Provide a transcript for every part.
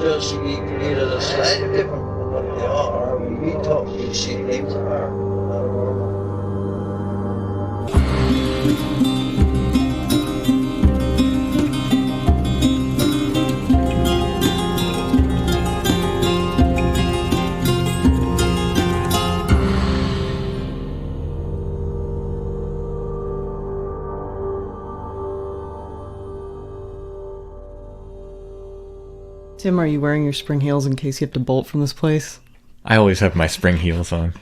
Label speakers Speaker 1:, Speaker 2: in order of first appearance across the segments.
Speaker 1: just either slightly different from what they are. We talk, we see things are normal.
Speaker 2: Tim, are you wearing your Springheels in case you have to bolt from this place?
Speaker 3: I always have my Springheels on.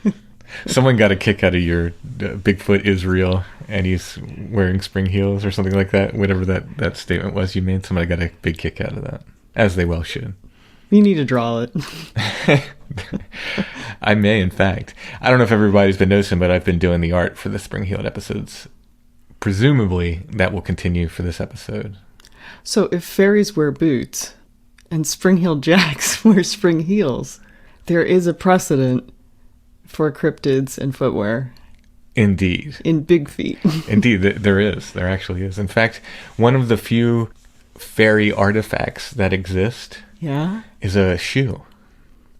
Speaker 3: Someone got a kick out of your Bigfoot is real and he's wearing Springheels or something like that. Whatever that statement was you made, somebody got a big kick out of that. As they well should.
Speaker 2: You need to draw it.
Speaker 3: I may, in fact. I don't know if everybody's been noticing, but I've been doing the art for the Springheeled episodes. Presumably, that will continue for this episode.
Speaker 2: So if fairies wear boots and Spring-heeled jacks wear spring heels, there is a precedent for cryptids and footwear.
Speaker 3: Indeed.
Speaker 2: In big feet.
Speaker 3: Indeed, there is. There actually is. In fact, one of the few fairy artifacts that exist is a shoe.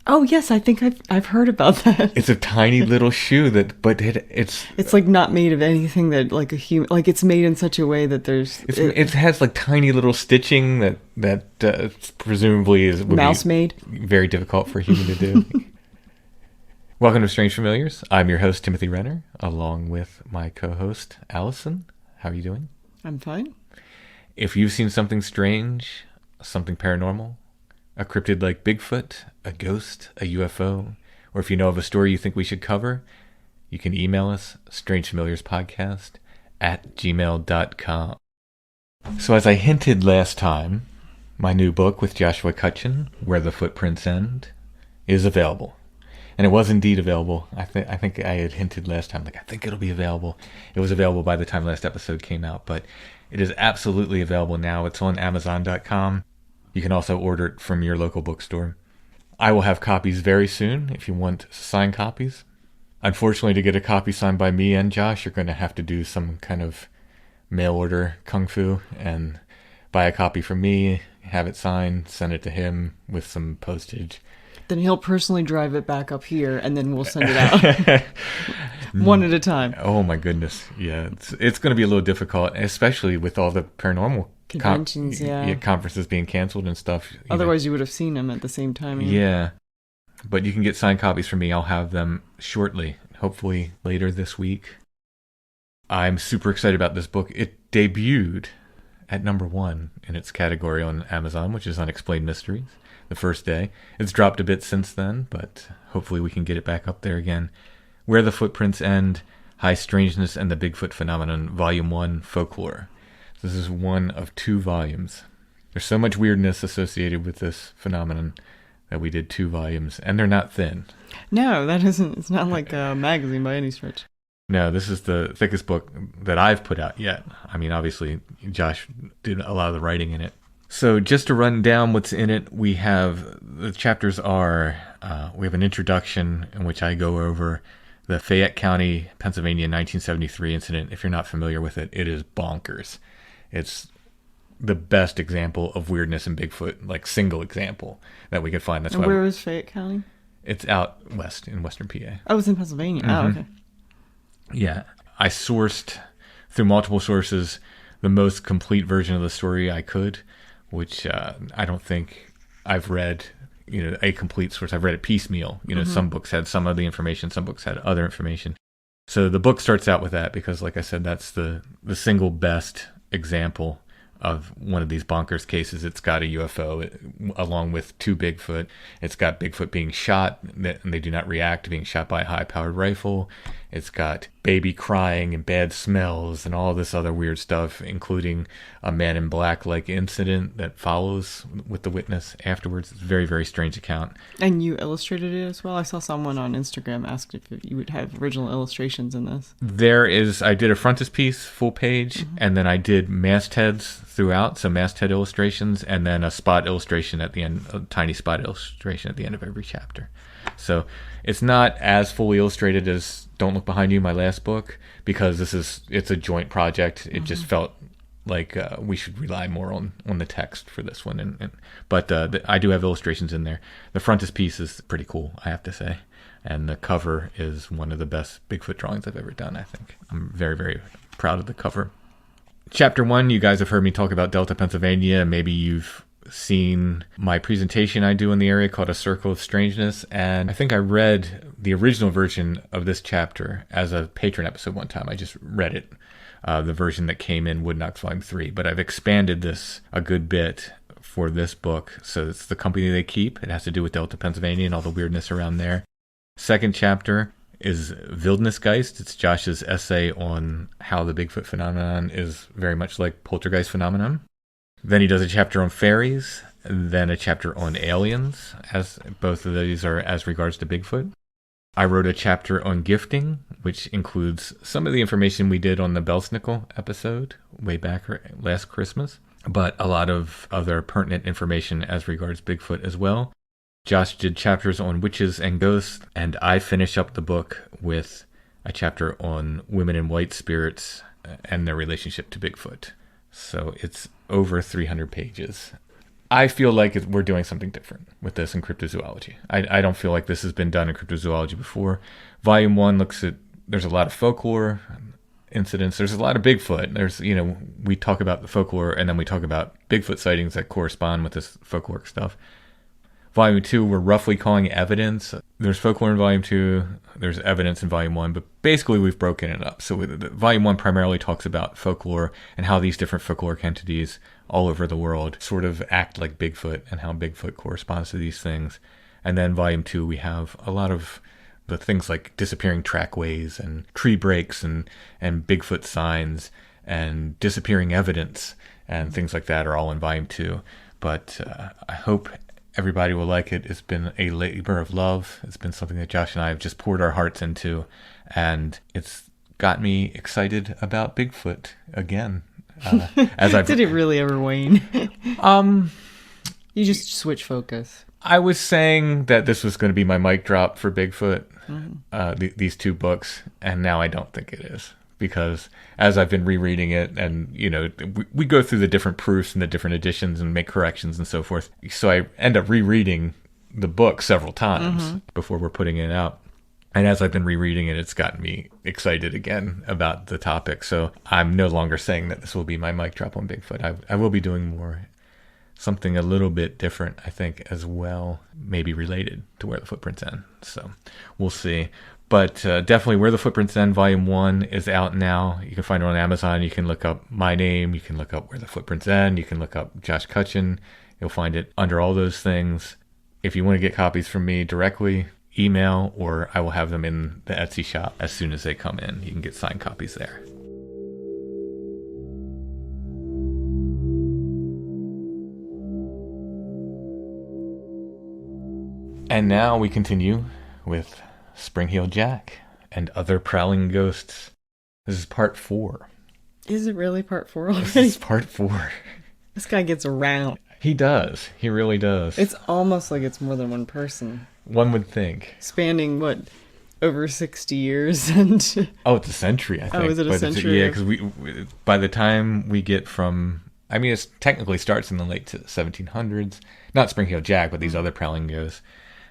Speaker 2: Oh, yes, I think I've heard about that.
Speaker 3: It's a tiny little shoe it's
Speaker 2: like not made of anything that like a human, like it's made in such a way that
Speaker 3: it has like tiny little stitching that presumably would
Speaker 2: mouse made.
Speaker 3: Very difficult for a human to do. Welcome to Strange Familiars. I'm your host, Timothy Renner, along with my co-host, Allison. How are you doing?
Speaker 2: I'm fine.
Speaker 3: If you've seen something strange, something paranormal, a cryptid like Bigfoot, a ghost, a UFO, or if you know of a story you think we should cover, you can email us, strangefamiliarspodcast@gmail.com. So as I hinted last time, my new book with Joshua Cutchin, Where the Footprints End, is available. And it was indeed available. I think I had hinted last time, I think it'll be available. It was available by the time last episode came out, but it is absolutely available now. It's on Amazon.com. You can also order it from your local bookstore. I will have copies very soon if you want signed copies. Unfortunately, to get a copy signed by me and Josh, you're going to have to do some kind of mail order kung fu and buy a copy from me, have it signed, send it to him with some postage.
Speaker 2: Then he'll personally drive it back up here, and then we'll send it out. One at a time.
Speaker 3: Oh, my goodness. Yeah, it's going to be a little difficult, especially with all the paranormal
Speaker 2: conventions,
Speaker 3: conferences being canceled and stuff.
Speaker 2: Otherwise, you would have seen them at the same time.
Speaker 3: Yeah. But you can get signed copies from me. I'll have them shortly, hopefully later this week. I'm super excited about this book. It debuted at number 1 in its category on Amazon, which is Unexplained Mysteries, the first day. It's dropped a bit since then, but hopefully we can get it back up there again. Where the Footprints End, High Strangeness and the Bigfoot Phenomenon, Volume 1, Folklore. This is one of 2 volumes. There's so much weirdness associated with this phenomenon that we did 2 volumes, and they're not thin.
Speaker 2: No, it's not like a magazine by any stretch.
Speaker 3: No, this is the thickest book that I've put out yet. I mean, obviously, Josh did a lot of the writing in it. So just to run down what's in it, we have an introduction in which I go over the Fayette County, Pennsylvania 1973 incident. If you're not familiar with it, it is bonkers. It's the best example of weirdness in Bigfoot, like single example that we could find.
Speaker 2: That's where is Fayette County?
Speaker 3: It's out west in western PA.
Speaker 2: Oh, it's in Pennsylvania. Mm-hmm. Oh, okay.
Speaker 3: Yeah. I sourced through multiple sources the most complete version of the story I could, which I don't think I've read, a complete source. I've read it piecemeal. Some books had some of the information, some books had other information. So the book starts out with that because, like I said, that's the single best example of one of these bonkers cases. It's got a UFO along with 2 Bigfoot. It's got Bigfoot being shot, and they do not react to being shot by a high-powered rifle. It's got baby crying and bad smells and all this other weird stuff, including a Man in Black-like incident that follows with the witness afterwards. It's a very, very strange account.
Speaker 2: And you illustrated it as well? I saw someone on Instagram asked if you would have original illustrations in this.
Speaker 3: I did a frontispiece, full page, and then I did mastheads throughout, so masthead illustrations, and then a spot illustration at the end, a tiny spot illustration at the end of every chapter. So it's not as fully illustrated as Don't Look Behind You, my last book, because it's a joint project. It just felt like we should rely more on the text for this one. But I do have illustrations in there. The frontispiece is pretty cool, I have to say. And the cover is one of the best Bigfoot drawings I've ever done, I think. I'm very, very proud of the cover. Chapter 1, you guys have heard me talk about Delta, Pennsylvania. Maybe you've seen my presentation I do in the area called A Circle of Strangeness. And I think I read the original version of this chapter as a patron episode one time. I just read it, the version that came in Wood Knocks Volume 3. But I've expanded this a good bit for this book. So it's the company they keep. It has to do with Delta, Pennsylvania and all the weirdness around there. Second chapter is Wildnisgeist. It's Josh's essay on how the Bigfoot phenomenon is very much like poltergeist phenomenon. Then he does a chapter on fairies, then a chapter on aliens, as both of these are as regards to Bigfoot. I wrote a chapter on gifting, which includes some of the information we did on the Belsnickel episode way back last Christmas, but a lot of other pertinent information as regards Bigfoot as well. Josh did chapters on witches and ghosts, and I finish up the book with a chapter on women and white spirits and their relationship to Bigfoot. So it's over 300 pages. I feel like we're doing something different with this in cryptozoology. I don't feel like this has been done in cryptozoology before. Volume 1 looks at, there's a lot of folklore incidents. There's a lot of Bigfoot. There's, we talk about the folklore and then we talk about Bigfoot sightings that correspond with this folkloric stuff. Volume 2, we're roughly calling evidence. There's folklore in Volume 2, there's evidence in Volume 1, but basically we've broken it up. So Volume 1 primarily talks about folklore and how these different folkloric entities all over the world sort of act like Bigfoot and how Bigfoot corresponds to these things. And then Volume 2, we have a lot of the things like disappearing trackways and tree breaks and Bigfoot signs and disappearing evidence and things like that are all in Volume 2. But I hope everybody will like it. It's been a labor of love. It's been something that Josh and I have just poured our hearts into, and it's got me excited about Bigfoot again. Did it really ever wane? You just switch focus. I was saying that this was going to be my mic drop for Bigfoot, these two books, and now I don't think it is. Because as I've been rereading it and, we go through the different proofs and the different editions and make corrections and so forth. So I end up rereading the book several times before we're putting it out. And as I've been rereading it, it's gotten me excited again about the topic. So I'm no longer saying that this will be my mic drop on Bigfoot. I will be doing something a little bit different, I think, as well, maybe related to Where the Footprints End. So we'll see. But definitely Where the Footprints End, Volume 1 is out now. You can find it on Amazon. You can look up my name. You can look up Where the Footprints End. You can look up Josh Cutchin. You'll find it under all those things. If you want to get copies from me directly, email, or I will have them in the Etsy shop as soon as they come in. You can get signed copies there. And now we continue with Springheel Jack and Other Prowling Ghosts. This is part 4. Is it really part 4 already? This is part 4. This guy gets around. He does. He really does. It's almost like it's more than one person. One would think. Spanning, what, over 60 years? And Oh, it's a century, I think. Oh, is it a century? Yeah, because we by the time we get from... it technically starts in the late 1700s. Not Springheel Jack, but these other prowling ghosts.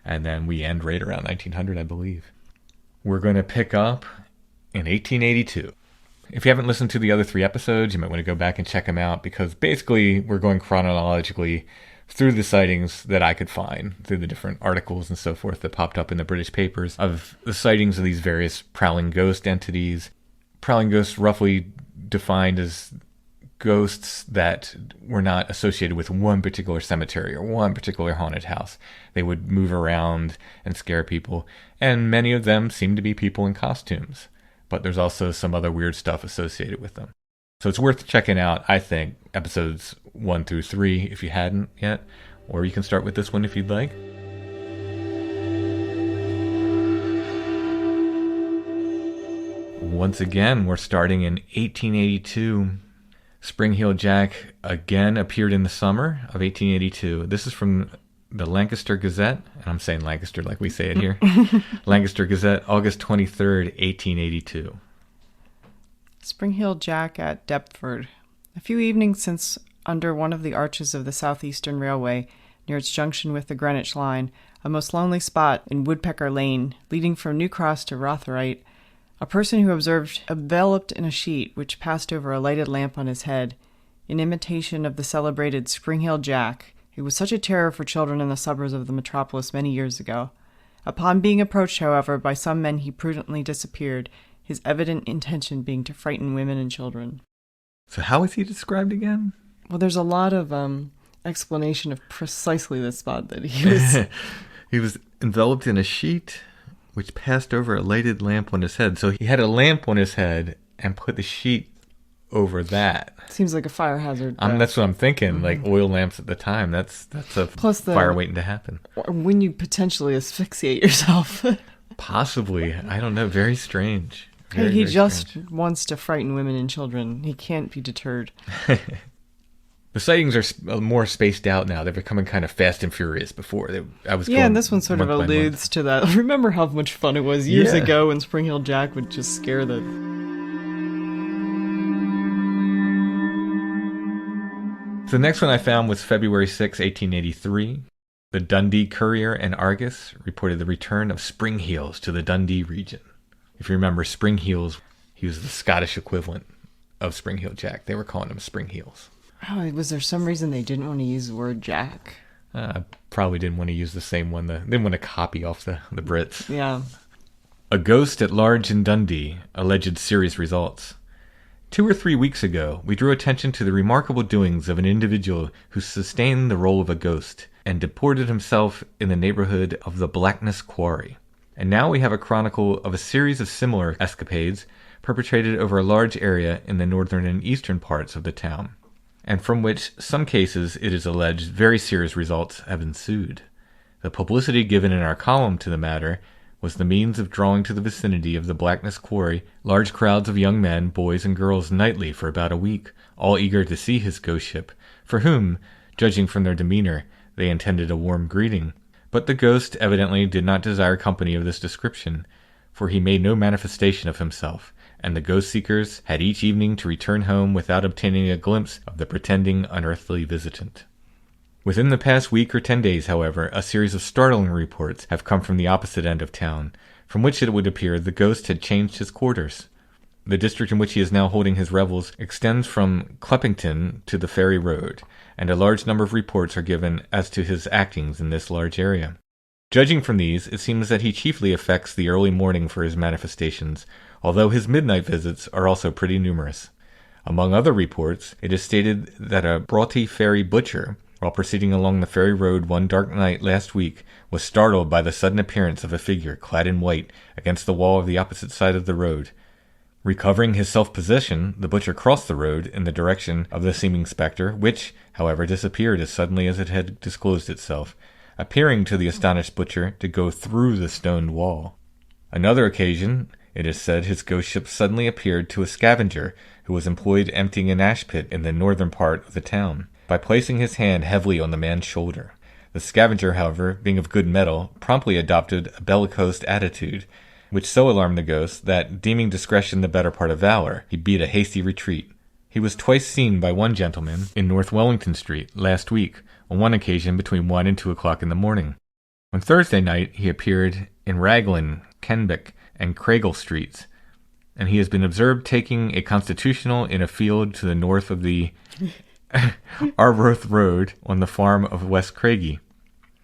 Speaker 3: And then we end right around 1900, I believe. We're going to pick up in 1882. If you haven't listened to the other 3 episodes, you might want to go back and check them out, because basically we're going chronologically through the sightings that I could find, through the different articles and so forth that popped up in the British papers of the sightings of these various prowling ghost entities. Prowling ghosts roughly defined as ghosts that were not associated with one particular cemetery or one particular haunted house. They would move around and scare people, and many of them seem to be people in costumes, but there's also some other weird stuff associated with them. So it's worth checking out, I think, episodes 1 through 3 if you hadn't yet, or you can start with this one if you'd like. Once again, we're starting in 1882. Springheel Jack again appeared in the summer of 1882. This is from the Lancaster Gazette, and I'm saying Lancaster like we say it here. Lancaster Gazette, August 23rd, 1882. Springheel Jack at Deptford.
Speaker 2: A few evenings since, under one of the arches of the Southeastern Railway, near its junction with the Greenwich Line, a most lonely spot in Woodpecker Lane, leading from New Cross to Rotherhithe, a person who observed enveloped in a sheet which passed over a lighted lamp on his head, in imitation of the celebrated Springheels Jack, who was such a terror for children in the suburbs of the metropolis many years ago. Upon being approached, however, by some men, he prudently disappeared, his evident intention being to frighten women and children.
Speaker 3: So how is he described again?
Speaker 2: Well, there's a lot of explanation of precisely the spot that he was.
Speaker 3: He was enveloped in a sheet which passed over a lighted lamp on his head. So he had a lamp on his head and put the sheet over that.
Speaker 2: Seems like a fire hazard.
Speaker 3: That's what I'm thinking. Like oil lamps at the time. That's a fire waiting to happen.
Speaker 2: When you potentially asphyxiate yourself.
Speaker 3: Possibly. I don't know. Very strange.
Speaker 2: He just wants to frighten women and children. He can't be deterred.
Speaker 3: The sightings are more spaced out now. They're becoming kind of fast and furious. Before
Speaker 2: and this one sort of alludes to that. Remember how much fun it was years ago when Springheel Jack would just scare the...
Speaker 3: The next one I found was February 6, 1883. The Dundee Courier and Argus reported the return of Springheels to the Dundee region. If you remember, Springheels, he was the Scottish equivalent of Springheel Jack. They were calling him Springheels.
Speaker 2: Oh, was there some reason they didn't want to use the word Jack?
Speaker 3: Probably didn't want to use the same one. They didn't want to copy off the Brits.
Speaker 2: Yeah.
Speaker 3: A ghost at large in Dundee, alleged serious results. 2 or 3 weeks ago, we drew attention to the remarkable doings of an individual who sustained the role of a ghost and deported himself in the neighborhood of the Blackness Quarry. And now we have a chronicle of a series of similar escapades perpetrated over a large area in the northern and eastern parts of the town, and from which some cases, it is alleged, very serious results have ensued. The publicity given in our column to the matter was the means of drawing to the vicinity of the Blackness Quarry large crowds of young men, boys, and girls nightly for about a week, all eager to see his ghost ship, for whom, judging from their demeanor, they intended a warm greeting. But the ghost evidently did not desire company of this description, for he made no manifestation of himself, and the ghost-seekers had each evening to return home without obtaining a glimpse of the pretending unearthly visitant. Within the past week or 10 days, however, a series of startling reports have come from the opposite end of town, from which it would appear the ghost had changed his quarters. The district in which he is now holding his revels extends from Cleppington to the Ferry Road, and a large number of reports are given as to his actings in this large area. Judging from these, it seems that he chiefly affects the early morning for his manifestations, although his midnight visits are also pretty numerous. Among other reports, it is stated that a Broughty Ferry butcher, while proceeding along the ferry road one dark night last week, was startled by the sudden appearance of a figure clad in white against the wall of the opposite side of the road. Recovering his self-possession, the butcher crossed the road in the direction of the seeming spectre, which, however, disappeared as suddenly as it had disclosed itself, appearing to the astonished butcher to go through the stoned wall. Another occasion, it is said, his ghost ship suddenly appeared to a scavenger who was employed emptying an ash pit in the northern part of the town, by placing his hand heavily on the man's shoulder. The scavenger, however, being of good metal, promptly adopted a bellicose attitude, which so alarmed the ghost that, deeming discretion the better part of valor, he beat a hasty retreat. He was twice seen by one gentleman in North Wellington Street last week, on one occasion between 1 and 2 o'clock in the morning. On Thursday night he appeared in Raglan, Kenbeck, and Craigle Streets, and he has been observed taking a constitutional in a field to the north of the Arbroath Road on the farm of West Craigie.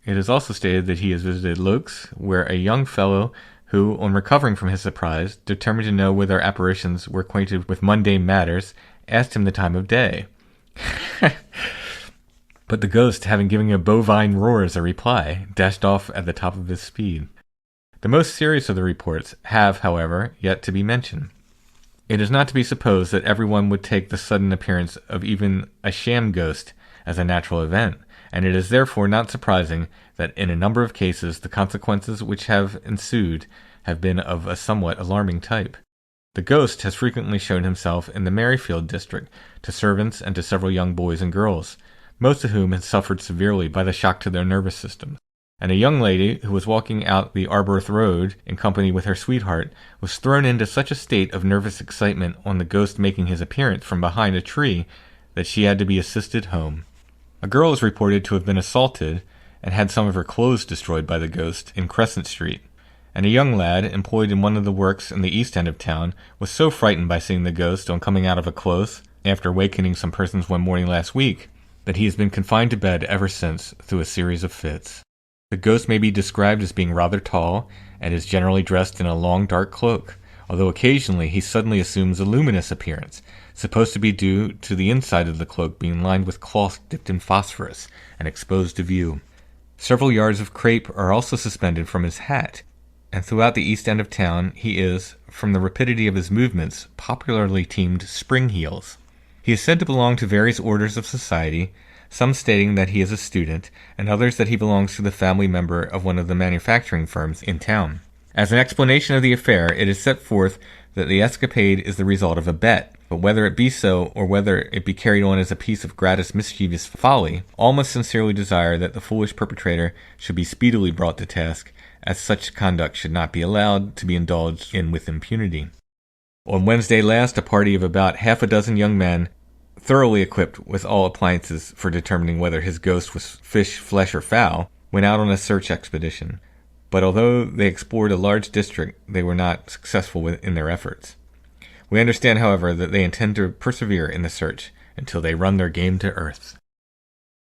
Speaker 3: It is also stated that he has visited Lokes, where a young fellow who, on recovering from his surprise, determined to know whether apparitions were acquainted with mundane matters, asked him the time of day. But the ghost, having given a bovine roar as a reply, dashed off at the top of his speed. The most serious of the reports have, however, yet to be mentioned. It is not to be supposed that everyone would take the sudden appearance of even a sham ghost as a natural event, and it is therefore not surprising that in a number of cases the consequences which have ensued have been of a somewhat alarming type. The ghost has frequently shown himself in the Merrifield district to servants and to several young boys and girls, most of whom had suffered severely by the shock to their nervous systems. And a young lady who was walking out the Arbroath Road in company with her sweetheart was thrown into such a state of nervous excitement on the ghost making his appearance from behind a tree that she had to be assisted home. A girl is reported to have been assaulted and had some of her clothes destroyed by the ghost in Crescent Street. And a young lad employed in one of the works in the east end of town was so frightened by seeing the ghost on coming out of a close after awakening some persons one morning last week that he has been confined to bed ever since through a series of fits. The ghost may be described as being rather tall and is generally dressed in a long dark cloak, although occasionally he suddenly assumes a luminous appearance, supposed to be due to the inside of the cloak being lined with cloth dipped in phosphorus and exposed to view. Several yards of crape are also suspended from his hat, and throughout the east end of town he is, from the rapidity of his movements, popularly termed Springheels. He is said to belong to various orders of society, some stating that he is a student, and others that he belongs to the family member of one of the manufacturing firms in town. As an explanation of the affair, it is set forth that the escapade is the result of a bet, but whether it be so, or whether it be carried on as a piece of gratis mischievous folly, all must sincerely desire that the foolish perpetrator should be speedily brought to task, as such conduct should not be allowed to be indulged in with impunity. On Wednesday last, a party of about half a dozen young men, thoroughly equipped with all appliances for determining whether his ghost was fish, flesh, or fowl, went out on a search expedition. But although they explored a large district, they were not successful in their efforts. We understand, however, that they intend to persevere in the search until they run their game to earth.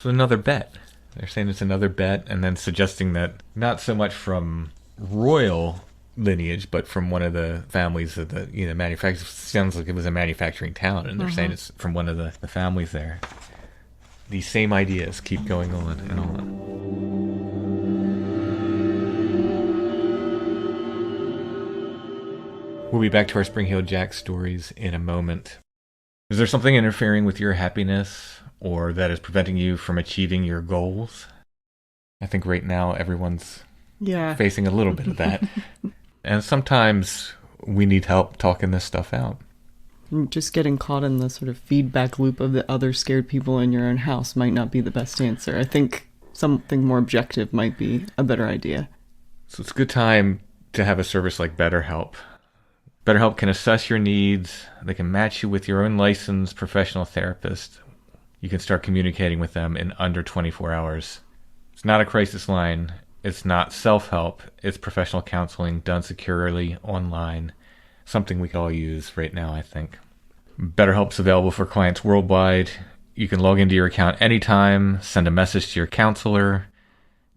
Speaker 3: So another bet. They're saying it's another bet, and then suggesting that not so much from royal lineage, but from one of the families of the manufacturers. Sounds like it was a manufacturing town, and they're saying it's from one of the families there. These same ideas keep going on and on. We'll be back to our Springheel Jack stories in a moment. Is there something interfering with your happiness or that is preventing you from achieving your goals? I think right now everyone's facing a little bit of that. And sometimes we need help talking this stuff out.
Speaker 2: Just getting caught in the sort of feedback loop of the other scared people in your own house might not be the best answer. I think something more objective might be a better idea.
Speaker 3: So it's a good time to have a service like BetterHelp. BetterHelp can assess your needs. They can match you with your own licensed professional therapist. You can start communicating with them in under 24 hours. It's not a crisis line. It's not self-help. It's professional counseling done securely online. Something we could all use right now, I think. BetterHelp's available for clients worldwide. You can log into your account anytime, send a message to your counselor.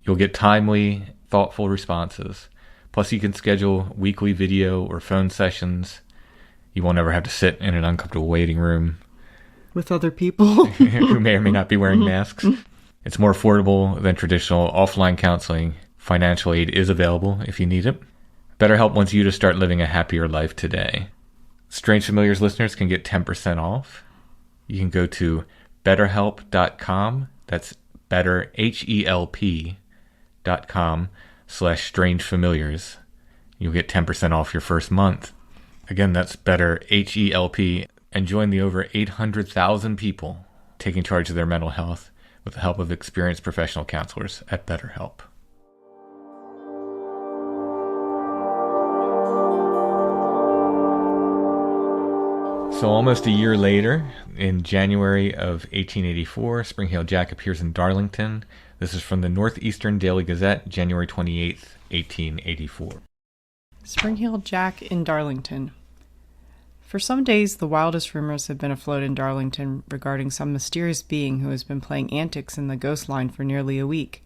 Speaker 3: You'll get timely, thoughtful responses. Plus, you can schedule weekly video or phone sessions. You won't ever have to sit in an uncomfortable waiting room
Speaker 2: with other people
Speaker 3: who may or may not be wearing masks. It's more affordable than traditional offline counseling. Financial aid is available if you need it. BetterHelp wants you to start living a happier life today. Strange Familiars listeners can get 10% off. You can go to betterhelp.com. That's better, HELP.com/strangefamiliars. You'll get 10% off your first month. Again, that's better, HELP. And join the over 800,000 people taking charge of their mental health with the help of experienced professional counselors at BetterHelp. So almost a year later, in January of 1884, Springheel Jack appears in Darlington. This is from the Northeastern Daily Gazette, January 28th, 1884.
Speaker 2: Springheel Jack in Darlington. For some days, the wildest rumors have been afloat in Darlington regarding some mysterious being who has been playing antics in the ghost line for nearly a week.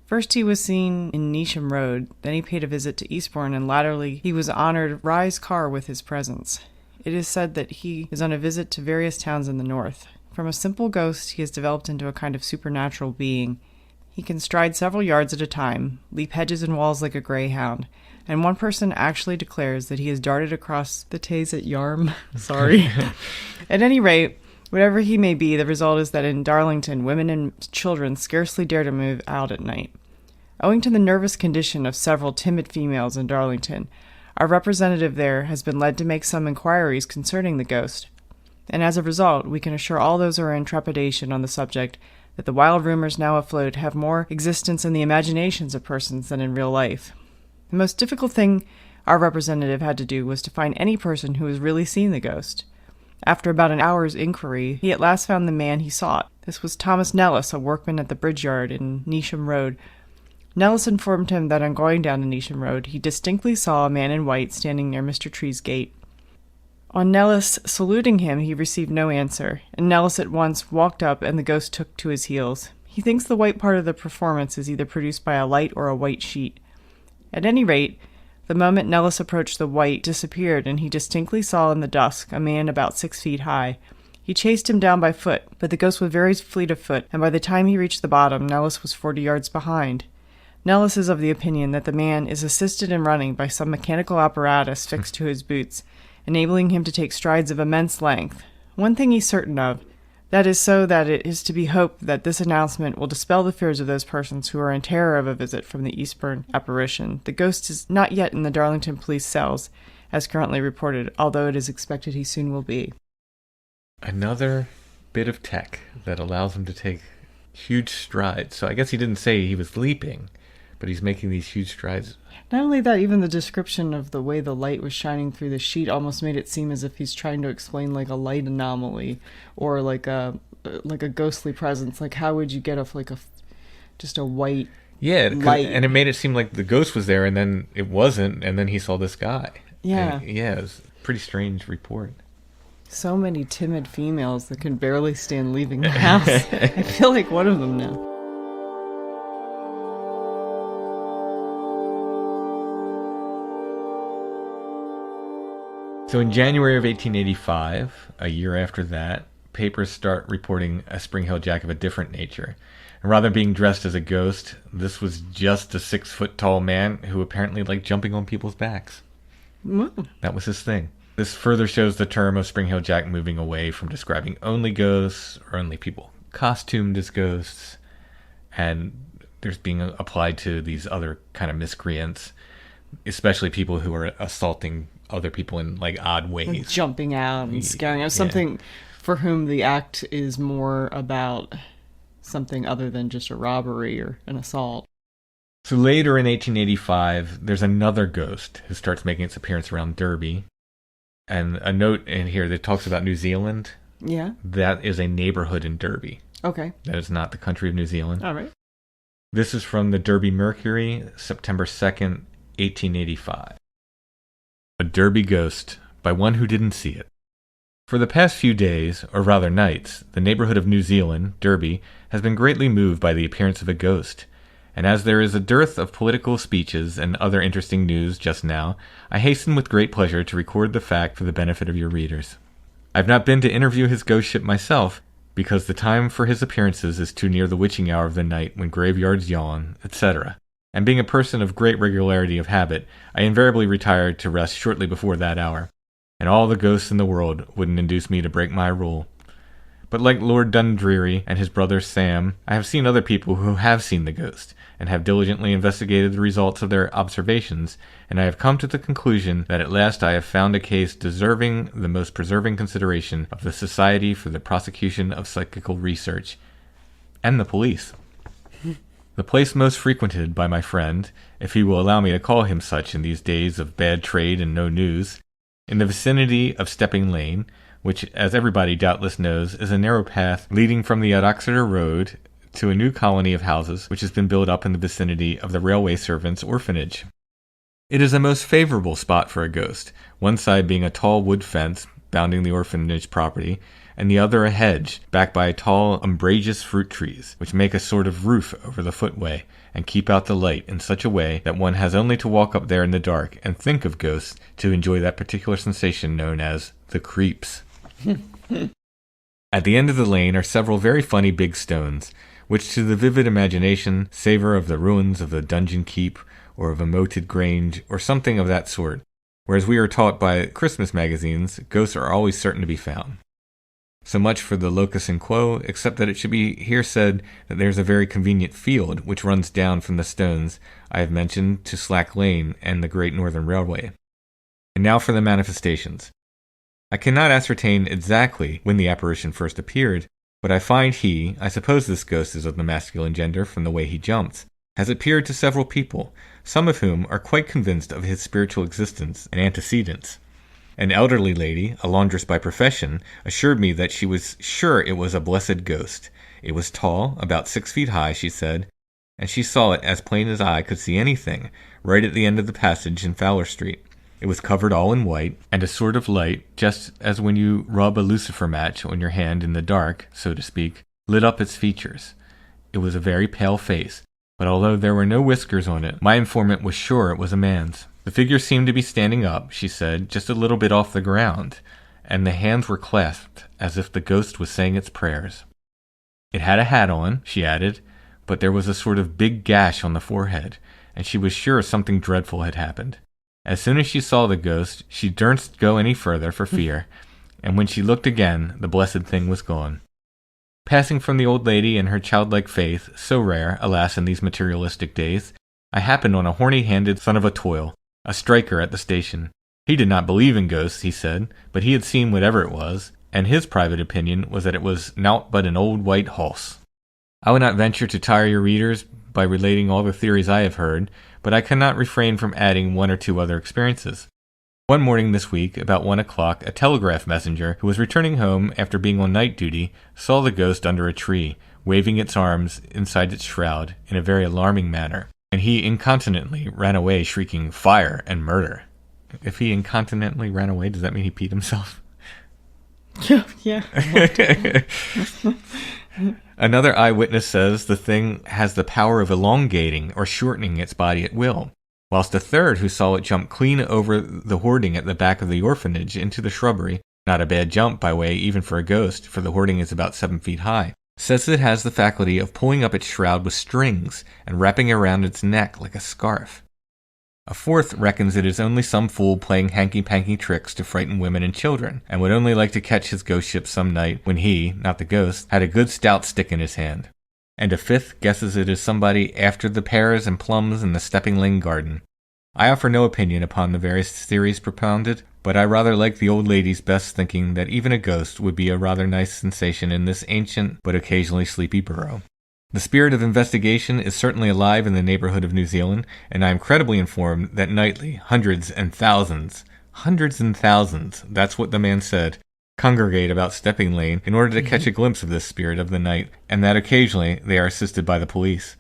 Speaker 2: First he was seen in Neesham Road, then he paid a visit to Eastbourne, and latterly he was honored Rye's car with his presence. It is said that he is on a visit to various towns in the north. From a simple ghost, he has developed into a kind of supernatural being. He can stride several yards at a time, leap hedges and walls like a greyhound, and one person actually declares that he has darted across the Tays at Yarm. Sorry. At any rate, whatever he may be, the result is that in Darlington, women and children scarcely dare to move out at night. Owing to the nervous condition of several timid females in Darlington, our representative there has been led to make some inquiries concerning the ghost, and as a result, we can assure all those who are in trepidation on the subject that the wild rumors now afloat have more existence in the imaginations of persons than in real life. The most difficult thing our representative had to do was to find any person who has really seen the ghost. After about an hour's inquiry, he at last found the man he sought. This was Thomas Nellis, a workman at the bridge yard in Neesham Road. Nellis informed him that on going down to Neesham Road, he distinctly saw a man in white standing near Mr. Tree's gate. On Nellis saluting him, he received no answer, and Nellis at once walked up and the ghost took to his heels. He thinks the white part of the performance is either produced by a light or a white sheet. At any rate, the moment Nellis approached, the white disappeared, and he distinctly saw in the dusk a man about 6 feet high. He chased him down by foot, but the ghost was very fleet of foot, and by the time he reached the bottom, Nellis was 40 yards behind. Nellis is of the opinion that the man is assisted in running by some mechanical apparatus fixed to his boots, enabling him to take strides of immense length. One thing he's certain of, that is so that it is to be hoped that this announcement will dispel the fears of those persons who are in terror of a visit from the Eastbourne apparition. The ghost is not yet in the Darlington police cells, as currently reported, although it is expected he soon will be.
Speaker 3: Another bit of tech that allows him to take huge strides. So I guess he didn't say he was leaping, but he's making these huge strides.
Speaker 2: Not only that, even the description of the way the light was shining through the sheet almost made it seem as if he's trying to explain like a light anomaly or like a ghostly presence. Like, how would you get just a white light?
Speaker 3: And it made it seem like the ghost was there, and then it wasn't, and then he saw this guy.
Speaker 2: Yeah.
Speaker 3: It was a pretty strange report.
Speaker 2: So many timid females that can barely stand leaving the house. I feel like one of them now.
Speaker 3: So in January of 1885, a year after that, papers start reporting a Springheel Jack of a different nature. And rather than being dressed as a ghost, this was just a 6-foot-tall man who apparently liked jumping on people's backs.
Speaker 2: Ooh.
Speaker 3: That was his thing. This further shows the term of Springheel Jack moving away from describing only ghosts or only people costumed as ghosts, and there's being applied to these other kind of miscreants, especially people who are assaulting other people in like odd ways,
Speaker 2: like jumping out and scaring out, something for whom the act is more about something other than just a robbery or an assault.
Speaker 3: So later in 1885, there's another ghost who starts making its appearance around Derby, and a note in here that talks about New Zealand.
Speaker 2: Yeah,
Speaker 3: that is a neighborhood in Derby.
Speaker 2: Okay,
Speaker 3: that is not the country of New Zealand.
Speaker 2: All right.
Speaker 3: This is from the Derby Mercury, September 2nd, 1885. A Derby Ghost, by one who didn't see it. For the past few days, or rather nights, the neighborhood of New Zealand, Derby, has been greatly moved by the appearance of a ghost, and as there is a dearth of political speeches and other interesting news just now, I hasten with great pleasure to record the fact for the benefit of your readers. I have not been to interview his ghostship myself, because the time for his appearances is too near the witching hour of the night when graveyards yawn, etc., and being a person of great regularity of habit, I invariably retire to rest shortly before that hour, and all the ghosts in the world wouldn't induce me to break my rule. But like Lord Dundreary and his brother Sam, I have seen other people who have seen the ghost, and have diligently investigated the results of their observations, and I have come to the conclusion that at last I have found a case deserving the most persevering consideration of the Society for the Prosecution of Psychical Research, and the police. The place most frequented by my friend, if he will allow me to call him such in these days of bad trade and no news, in the vicinity of Stepping Lane, which, as everybody doubtless knows, is a narrow path leading from the Exeter Road to a new colony of houses which has been built up in the vicinity of the railway servants' orphanage. It is a most favorable spot for a ghost, one side being a tall wood fence bounding the orphanage property, and the other a hedge, backed by tall umbrageous fruit trees, which make a sort of roof over the footway, and keep out the light in such a way that one has only to walk up there in the dark and think of ghosts to enjoy that particular sensation known as the creeps. At the end of the lane are several very funny big stones, which to the vivid imagination savour of the ruins of the Dungeon Keep, or of a moated grange, or something of that sort, whereas we are taught by Christmas magazines, ghosts are always certain to be found. So much for the locus in quo, except that it should be here said that there is a very convenient field which runs down from the stones I have mentioned to Slack Lane and the Great Northern Railway. And now for the manifestations. I cannot ascertain exactly when the apparition first appeared, but I find I suppose this ghost is of the masculine gender from the way he jumps, has appeared to several people, some of whom are quite convinced of his spiritual existence and antecedents. An elderly lady, a laundress by profession, assured me that she was sure it was a blessed ghost. It was tall, about 6 feet high, she said, and she saw it as plain as I could see anything, right at the end of the passage in Fowler Street. It was covered all in white, and a sort of light, just as when you rub a lucifer match on your hand in the dark, so to speak, lit up its features. It was a very pale face, but although there were no whiskers on it, my informant was sure it was a man's. The figure seemed to be standing up, she said, just a little bit off the ground, and the hands were clasped as if the ghost was saying its prayers. It had a hat on, she added, but there was a sort of big gash on the forehead, and she was sure something dreadful had happened. As soon as she saw the ghost, she durst go any further for fear, and when she looked again, the blessed thing was gone. Passing from the old lady and her childlike faith, so rare, alas, in these materialistic days, I happened on a horny-handed son of a toil, a striker at the station. He did not believe in ghosts, he said, but he had seen whatever it was, and his private opinion was that it was naught but an old white horse. I would not venture to tire your readers by relating all the theories I have heard, but I cannot refrain from adding 1 or 2 other experiences. One morning this week, about 1 o'clock, a telegraph messenger who was returning home after being on night duty saw the ghost under a tree, waving its arms inside its shroud in a very alarming manner, and he incontinently ran away shrieking fire and murder. If he incontinently ran away, does that mean he peed himself?
Speaker 2: Yeah.
Speaker 3: Another eyewitness says the thing has the power of elongating or shortening its body at will, whilst a third who saw it jump clean over the hoarding at the back of the orphanage into the shrubbery, not a bad jump by way even for a ghost, for the hoarding is about 7 feet high, says it has the faculty of pulling up its shroud with strings and wrapping around its neck like a scarf. A fourth reckons it is only some fool playing hanky-panky tricks to frighten women and children, and would only like to catch his ghost ship some night when he, not the ghost, had a good stout stick in his hand. And a fifth guesses it is somebody after the pears and plums in the Stepping Lane garden. I offer no opinion upon the various theories propounded, but I rather like the old lady's best thinking that even a ghost would be a rather nice sensation in this ancient but occasionally sleepy borough. The spirit of investigation is certainly alive in the neighborhood of New Zealand, and I am credibly informed that nightly hundreds and thousands, that's what the man said, congregate about Stepping Lane in order to catch a glimpse of this spirit of the night, and that occasionally they are assisted by the police.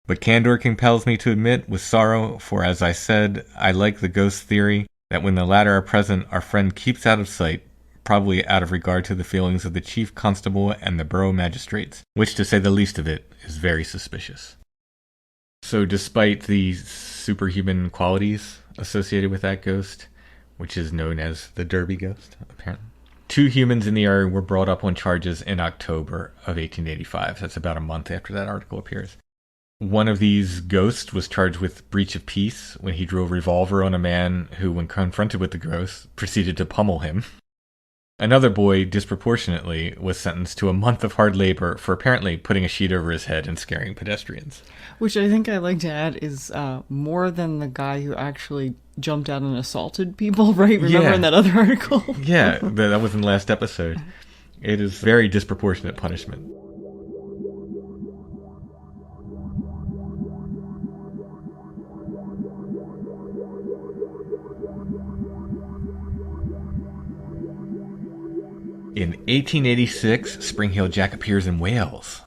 Speaker 3: But candor compels me to admit with sorrow, for as I said, I like the ghost theory, that when the latter are present, our friend keeps out of sight, probably out of regard to the feelings of the chief constable and the borough magistrates, which, to say the least of it, is very suspicious. So despite the superhuman qualities associated with that ghost, which is known as the Derby ghost, apparently, 2 humans in the area were brought up on charges in October of 1885. That's about a month after that article appears. One of these ghosts was charged with breach of peace when he drew a revolver on a man who, when confronted with the ghost, proceeded to pummel him. Another boy, disproportionately, was sentenced to a month of hard labor for apparently putting a sheet over his head and scaring pedestrians.
Speaker 2: Which I think I'd like to add is more than the guy who actually jumped out and assaulted people, right? Remember in that other article?
Speaker 3: Yeah, that was in the last episode. It is very disproportionate punishment. In 1886, Springheel Jack appears in Wales.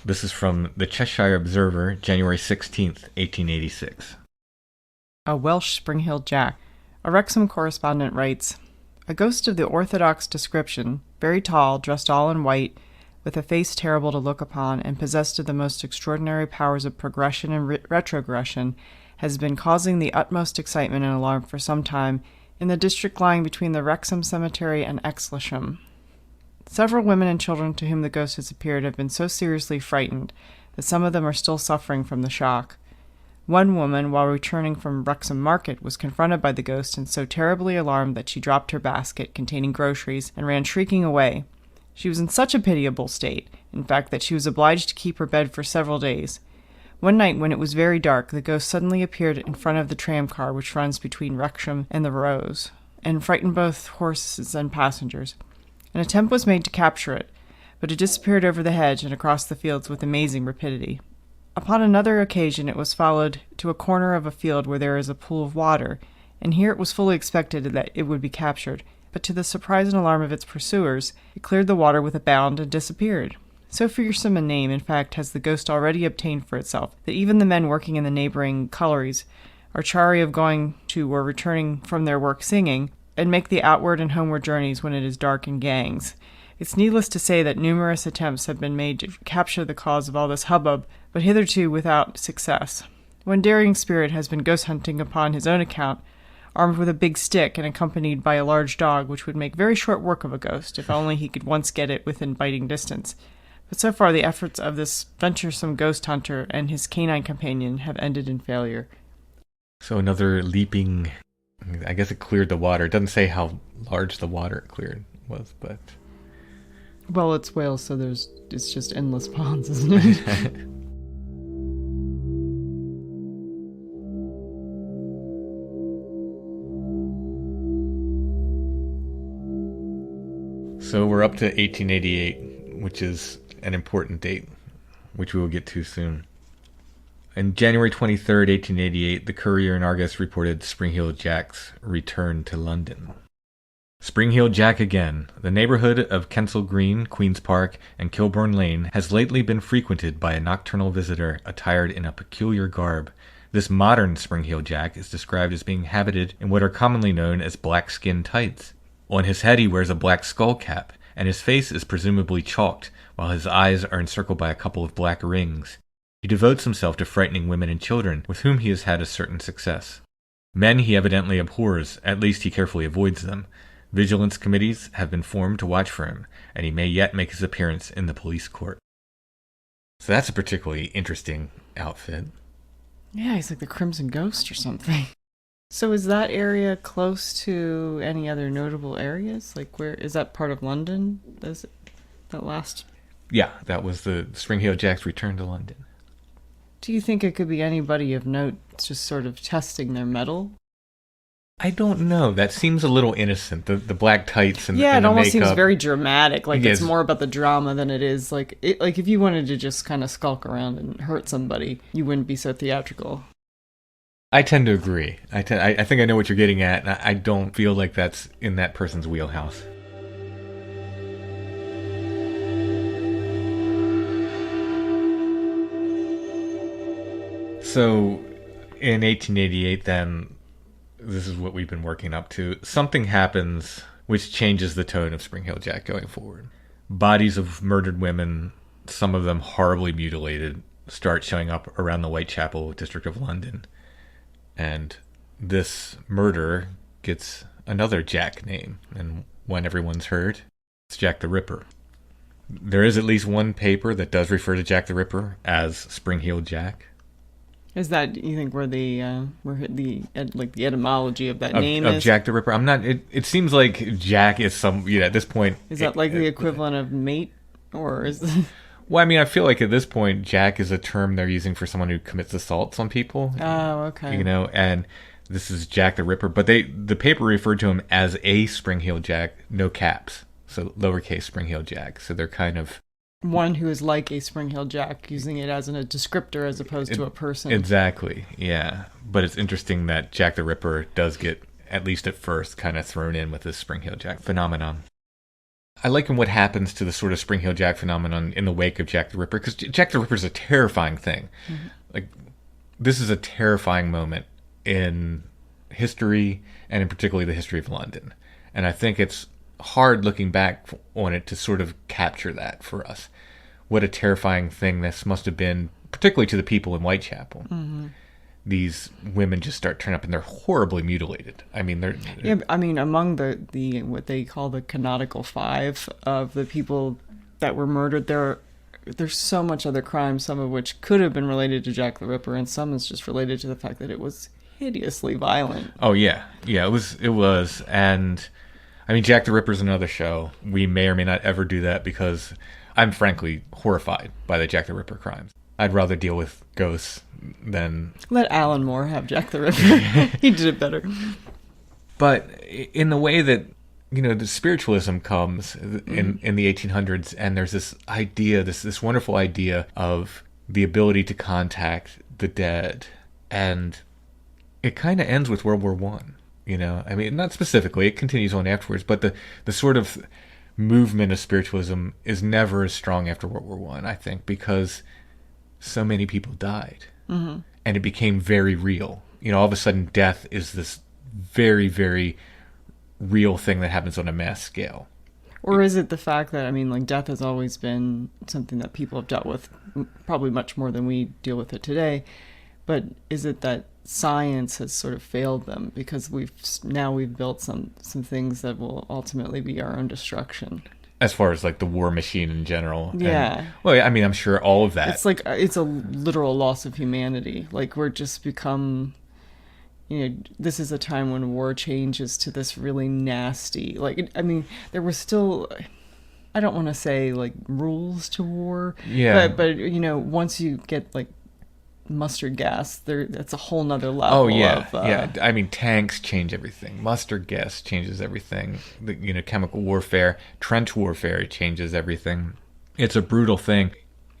Speaker 3: This is from the Cheshire Observer, January 16th, 1886.
Speaker 2: A Welsh Springheel Jack. A Wrexham correspondent writes, "A ghost of the orthodox description, very tall, dressed all in white, with a face terrible to look upon, and possessed of the most extraordinary powers of progression and retrogression, has been causing the utmost excitement and alarm for some time in the district lying between the Wrexham Cemetery and Exlesham. Several women and children to whom the ghost has appeared have been so seriously frightened that some of them are still suffering from the shock. One woman, while returning from Wrexham Market, was confronted by the ghost and so terribly alarmed that she dropped her basket containing groceries and ran shrieking away. She was in such a pitiable state, in fact, that she was obliged to keep her bed for several days. One night, when it was very dark, the ghost suddenly appeared in front of the tram-car which runs between Wrexham and the Rows, and frightened both horses and passengers. An attempt was made to capture it, but it disappeared over the hedge and across the fields with amazing rapidity. Upon another occasion it was followed to a corner of a field where there is a pool of water, and here it was fully expected that it would be captured. But to the surprise and alarm of its pursuers, it cleared the water with a bound and disappeared. So fearsome a name, in fact, has the ghost already obtained for itself, that even the men working in the neighboring collieries are chary of going to or returning from their work singing, and make the outward and homeward journeys when it is dark in gangs. It's needless to say that numerous attempts have been made to capture the cause of all this hubbub, but hitherto without success. One daring spirit has been ghost hunting upon his own account, armed with a big stick and accompanied by a large dog, which would make very short work of a ghost, if only he could once get it within biting distance. But so far the efforts of this venturesome ghost hunter and his canine companion have ended in failure.
Speaker 3: So another leaping, I guess it cleared the water. It doesn't say how large the water it cleared was, but...
Speaker 2: Well, it's Wales, so it's just endless ponds, isn't it?
Speaker 3: So we're up to 1888, which is an important date, which we will get to soon. On January 23rd, 1888, the Courier and Argus reported Springheel Jack's return to London. Springheel Jack again. The neighbourhood of Kensal Green, Queen's Park, and Kilburn Lane has lately been frequented by a nocturnal visitor attired in a peculiar garb. This modern Springheel Jack is described as being habited in what are commonly known as black skin tights. On his head he wears a black skull cap, and his face is presumably chalked, while his eyes are encircled by a couple of black rings. He devotes himself to frightening women and children, with whom he has had a certain success. Men he evidently abhors, at least he carefully avoids them. Vigilance committees have been formed to watch for him, and he may yet make his appearance in the police court. So that's a particularly interesting outfit.
Speaker 2: Yeah, he's like the Crimson Ghost or something. So is that area close to any other notable areas? Like, where is that part of London? Is it that last?
Speaker 3: Yeah, that was the Springheel Jack's return to London.
Speaker 2: Do you think it could be anybody of note just sort of testing their mettle?
Speaker 3: I don't know. That seems a little innocent. The black tights and
Speaker 2: yeah,
Speaker 3: and
Speaker 2: it
Speaker 3: the
Speaker 2: almost
Speaker 3: makeup.
Speaker 2: seems very dramatic. Like
Speaker 3: Yes.
Speaker 2: it's more about the drama than it is like if you wanted to just kind of skulk around and hurt somebody, you wouldn't be so theatrical.
Speaker 3: I tend to agree. I think I know what you're getting at, and I don't feel like that's in that person's wheelhouse. So, in 1888, then, this is what we've been working up to. Something happens which changes the tone of Springheel Jack going forward. Bodies of murdered women, some of them horribly mutilated, start showing up around the Whitechapel district of London. And this murderer gets another Jack name, and one everyone's heard. It's Jack the Ripper. There is at least one paper that does refer to Jack the Ripper as Springheel Jack.
Speaker 2: Is that, you think, where the etymology of that name
Speaker 3: of
Speaker 2: is?
Speaker 3: Jack the Ripper? I'm not. It seems like Jack is some. At this point,
Speaker 2: Is that like the equivalent of mate, or is?
Speaker 3: Well, I mean, I feel like at this point, Jack is a term they're using for someone who commits assaults on people.
Speaker 2: Oh, okay.
Speaker 3: And this is Jack the Ripper, but the paper referred to him as a Springheel Jack, no caps, so lowercase Springheel Jack. So they're kind of
Speaker 2: one who is like a Springheel Jack, using it as a descriptor as opposed to a person.
Speaker 3: Exactly, yeah. But it's interesting that Jack the Ripper does get, at least at first, kind of thrown in with this Springheel Jack phenomenon. I like what happens to the sort of Springheel Jack phenomenon in the wake of Jack the Ripper, because Jack the Ripper is a terrifying thing. Mm-hmm. Like, this is a terrifying moment in history, and in particularly the history of London. And I think it's hard looking back on it to sort of capture that for us. What a terrifying thing this must have been, particularly to the people in Whitechapel. Mm-hmm. These women just start turning up and they're horribly mutilated. I mean, they're
Speaker 2: among the what they call the canonical five of the people that were murdered, there's so much other crime, some of which could have been related to Jack the Ripper, and some is just related to the fact that it was hideously violent.
Speaker 3: Oh yeah, it was, and I mean, Jack the Ripper's another show. We may or may not ever do that because I'm frankly horrified by the Jack the Ripper crimes. I'd rather deal with ghosts than...
Speaker 2: Let Alan Moore have Jack the Ripper. He did it better.
Speaker 3: But in the way that, the spiritualism comes in the 1800s, and there's this idea, this wonderful idea of the ability to contact the dead. And it kind of ends with World War I. You know, I mean, not specifically, it continues on afterwards, but the sort of movement of spiritualism is never as strong after World War One, I think, because so many people died. Mm-hmm. And it became very real. You know, all of a sudden death is this very, very real thing that happens on a mass scale.
Speaker 2: Or is it the fact that, I mean, like, death has always been something that people have dealt with probably much more than we deal with it today, but is it that science has sort of failed them because we've built some things that will ultimately be our own destruction?
Speaker 3: As far as like the war machine in general.
Speaker 2: Yeah.
Speaker 3: And, well, I mean, I'm sure all of that.
Speaker 2: It's like, it's a literal loss of humanity. Like, we're just become, you know, this is a time when war changes to this really nasty, like, I mean, there was still, I don't want to say like rules to war.
Speaker 3: Yeah.
Speaker 2: But you know, once you get like mustard gas, that's a whole nother level.
Speaker 3: Oh yeah, yeah. I mean, tanks change everything. Mustard gas changes everything. You know, chemical warfare, trench warfare changes everything. It's a brutal thing.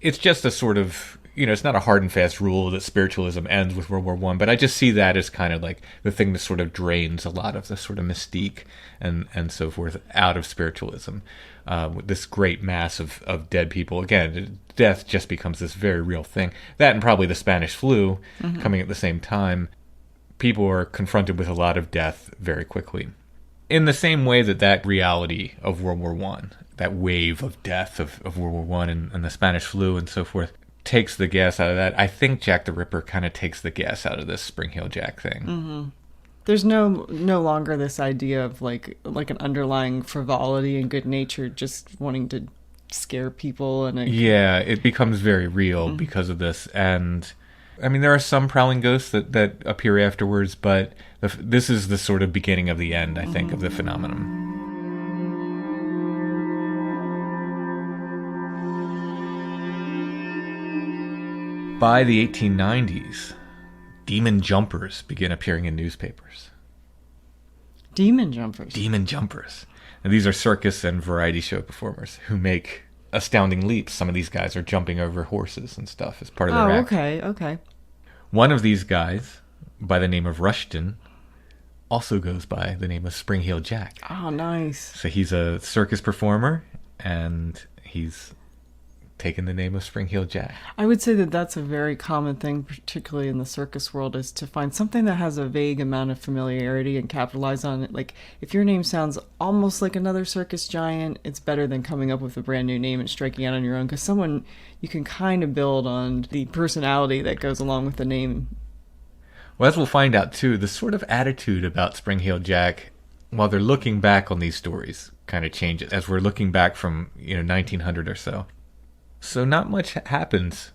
Speaker 3: It's just a sort of, you know, it's not a hard and fast rule that spiritualism ends with World War One, but I just see that as kind of like the thing that sort of drains a lot of the sort of mystique and so forth out of spiritualism. With this great mass of dead people. Again, death just becomes this very real thing. That and probably the Spanish flu coming at the same time. People are confronted with a lot of death very quickly. In the same way that reality of World War One, that wave of death of World War One and the Spanish flu and so forth, takes the gas out of that, I think Jack the Ripper kind of takes the gas out of this Spring-Heel Jack thing.
Speaker 2: Mm-hmm. There's no longer this idea of like an underlying frivolity and good nature, just wanting to scare people. And
Speaker 3: yeah, it becomes very real because of this. And I mean, there are some prowling ghosts that appear afterwards, but this is the sort of beginning of the end, I think, of the phenomenon. By the 1890s, demon jumpers begin appearing in newspapers.
Speaker 2: Demon jumpers?
Speaker 3: Demon jumpers. And these are circus and variety show performers who make astounding leaps. Some of these guys are jumping over horses and stuff as part of their act.
Speaker 2: Okay.
Speaker 3: One of these guys, by the name of Rushton, also goes by the name of Spring-Heel Jack.
Speaker 2: Oh, nice.
Speaker 3: So he's a circus performer, and he's taken the name of Spring-Heel Jack.
Speaker 2: I would say that that's a very common thing, particularly in the circus world, is to find something that has a vague amount of familiarity and capitalize on it. Like, if your name sounds almost like another circus giant, it's better than coming up with a brand new name and striking out on your own, because someone, you can kind of build on the personality that goes along with the name.
Speaker 3: Well, as we'll find out, too, the sort of attitude about Spring-Heel Jack, while they're looking back on these stories, kind of changes as we're looking back from, 1900 or so. So not much happens,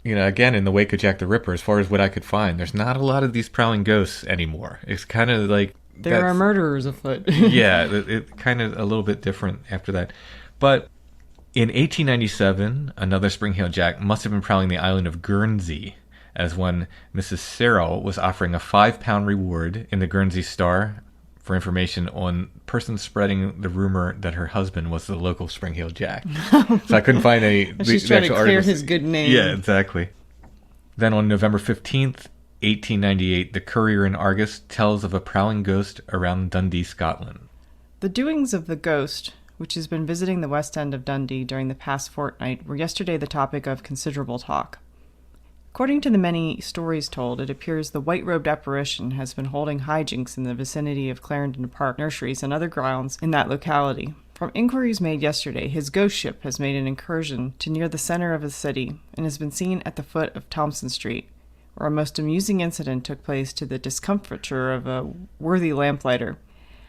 Speaker 3: again, in the wake of Jack the Ripper, as far as what I could find. There's not a lot of these prowling ghosts anymore. It's kind of like...
Speaker 2: There are murderers afoot.
Speaker 3: Yeah, it kind of a little bit different after that. But in 1897, another Spring-Heel Jack must have been prowling the island of Guernsey, as when Mrs. Serrell was offering a £5 reward in the Guernsey Star for information on persons spreading the rumor that her husband was the local Spring-Heel Jack. So I couldn't find any...
Speaker 2: She's trying to clear his good name.
Speaker 3: Yeah, exactly. Then on November 15th, 1898, the Courier and Argus tells of a prowling ghost around Dundee, Scotland.
Speaker 2: The doings of the ghost, which has been visiting the west end of Dundee during the past fortnight, were yesterday the topic of considerable talk. According to the many stories told, it appears the white-robed apparition has been holding hijinks in the vicinity of Clarendon Park nurseries and other grounds in that locality. From inquiries made yesterday, his ghost ship has made an incursion to near the center of the city and has been seen at the foot of Thompson Street, where a most amusing incident took place to the discomfiture of a worthy lamplighter.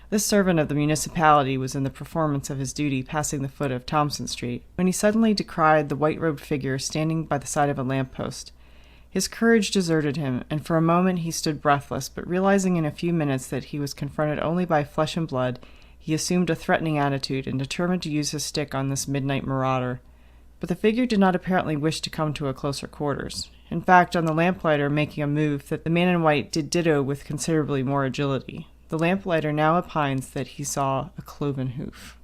Speaker 2: This servant of the municipality was in the performance of his duty passing the foot of Thompson Street, when he suddenly descried the white-robed figure standing by the side of a lamp-post. His courage deserted him, and for a moment he stood breathless, but realizing in a few minutes that he was confronted only by flesh and blood, he assumed a threatening attitude and determined to use his stick on this midnight marauder. But the figure did not apparently wish to come to a closer quarters. In fact, on the lamplighter making a move, that the man in white did ditto with considerably more agility. The lamplighter now opines that he saw a cloven hoof,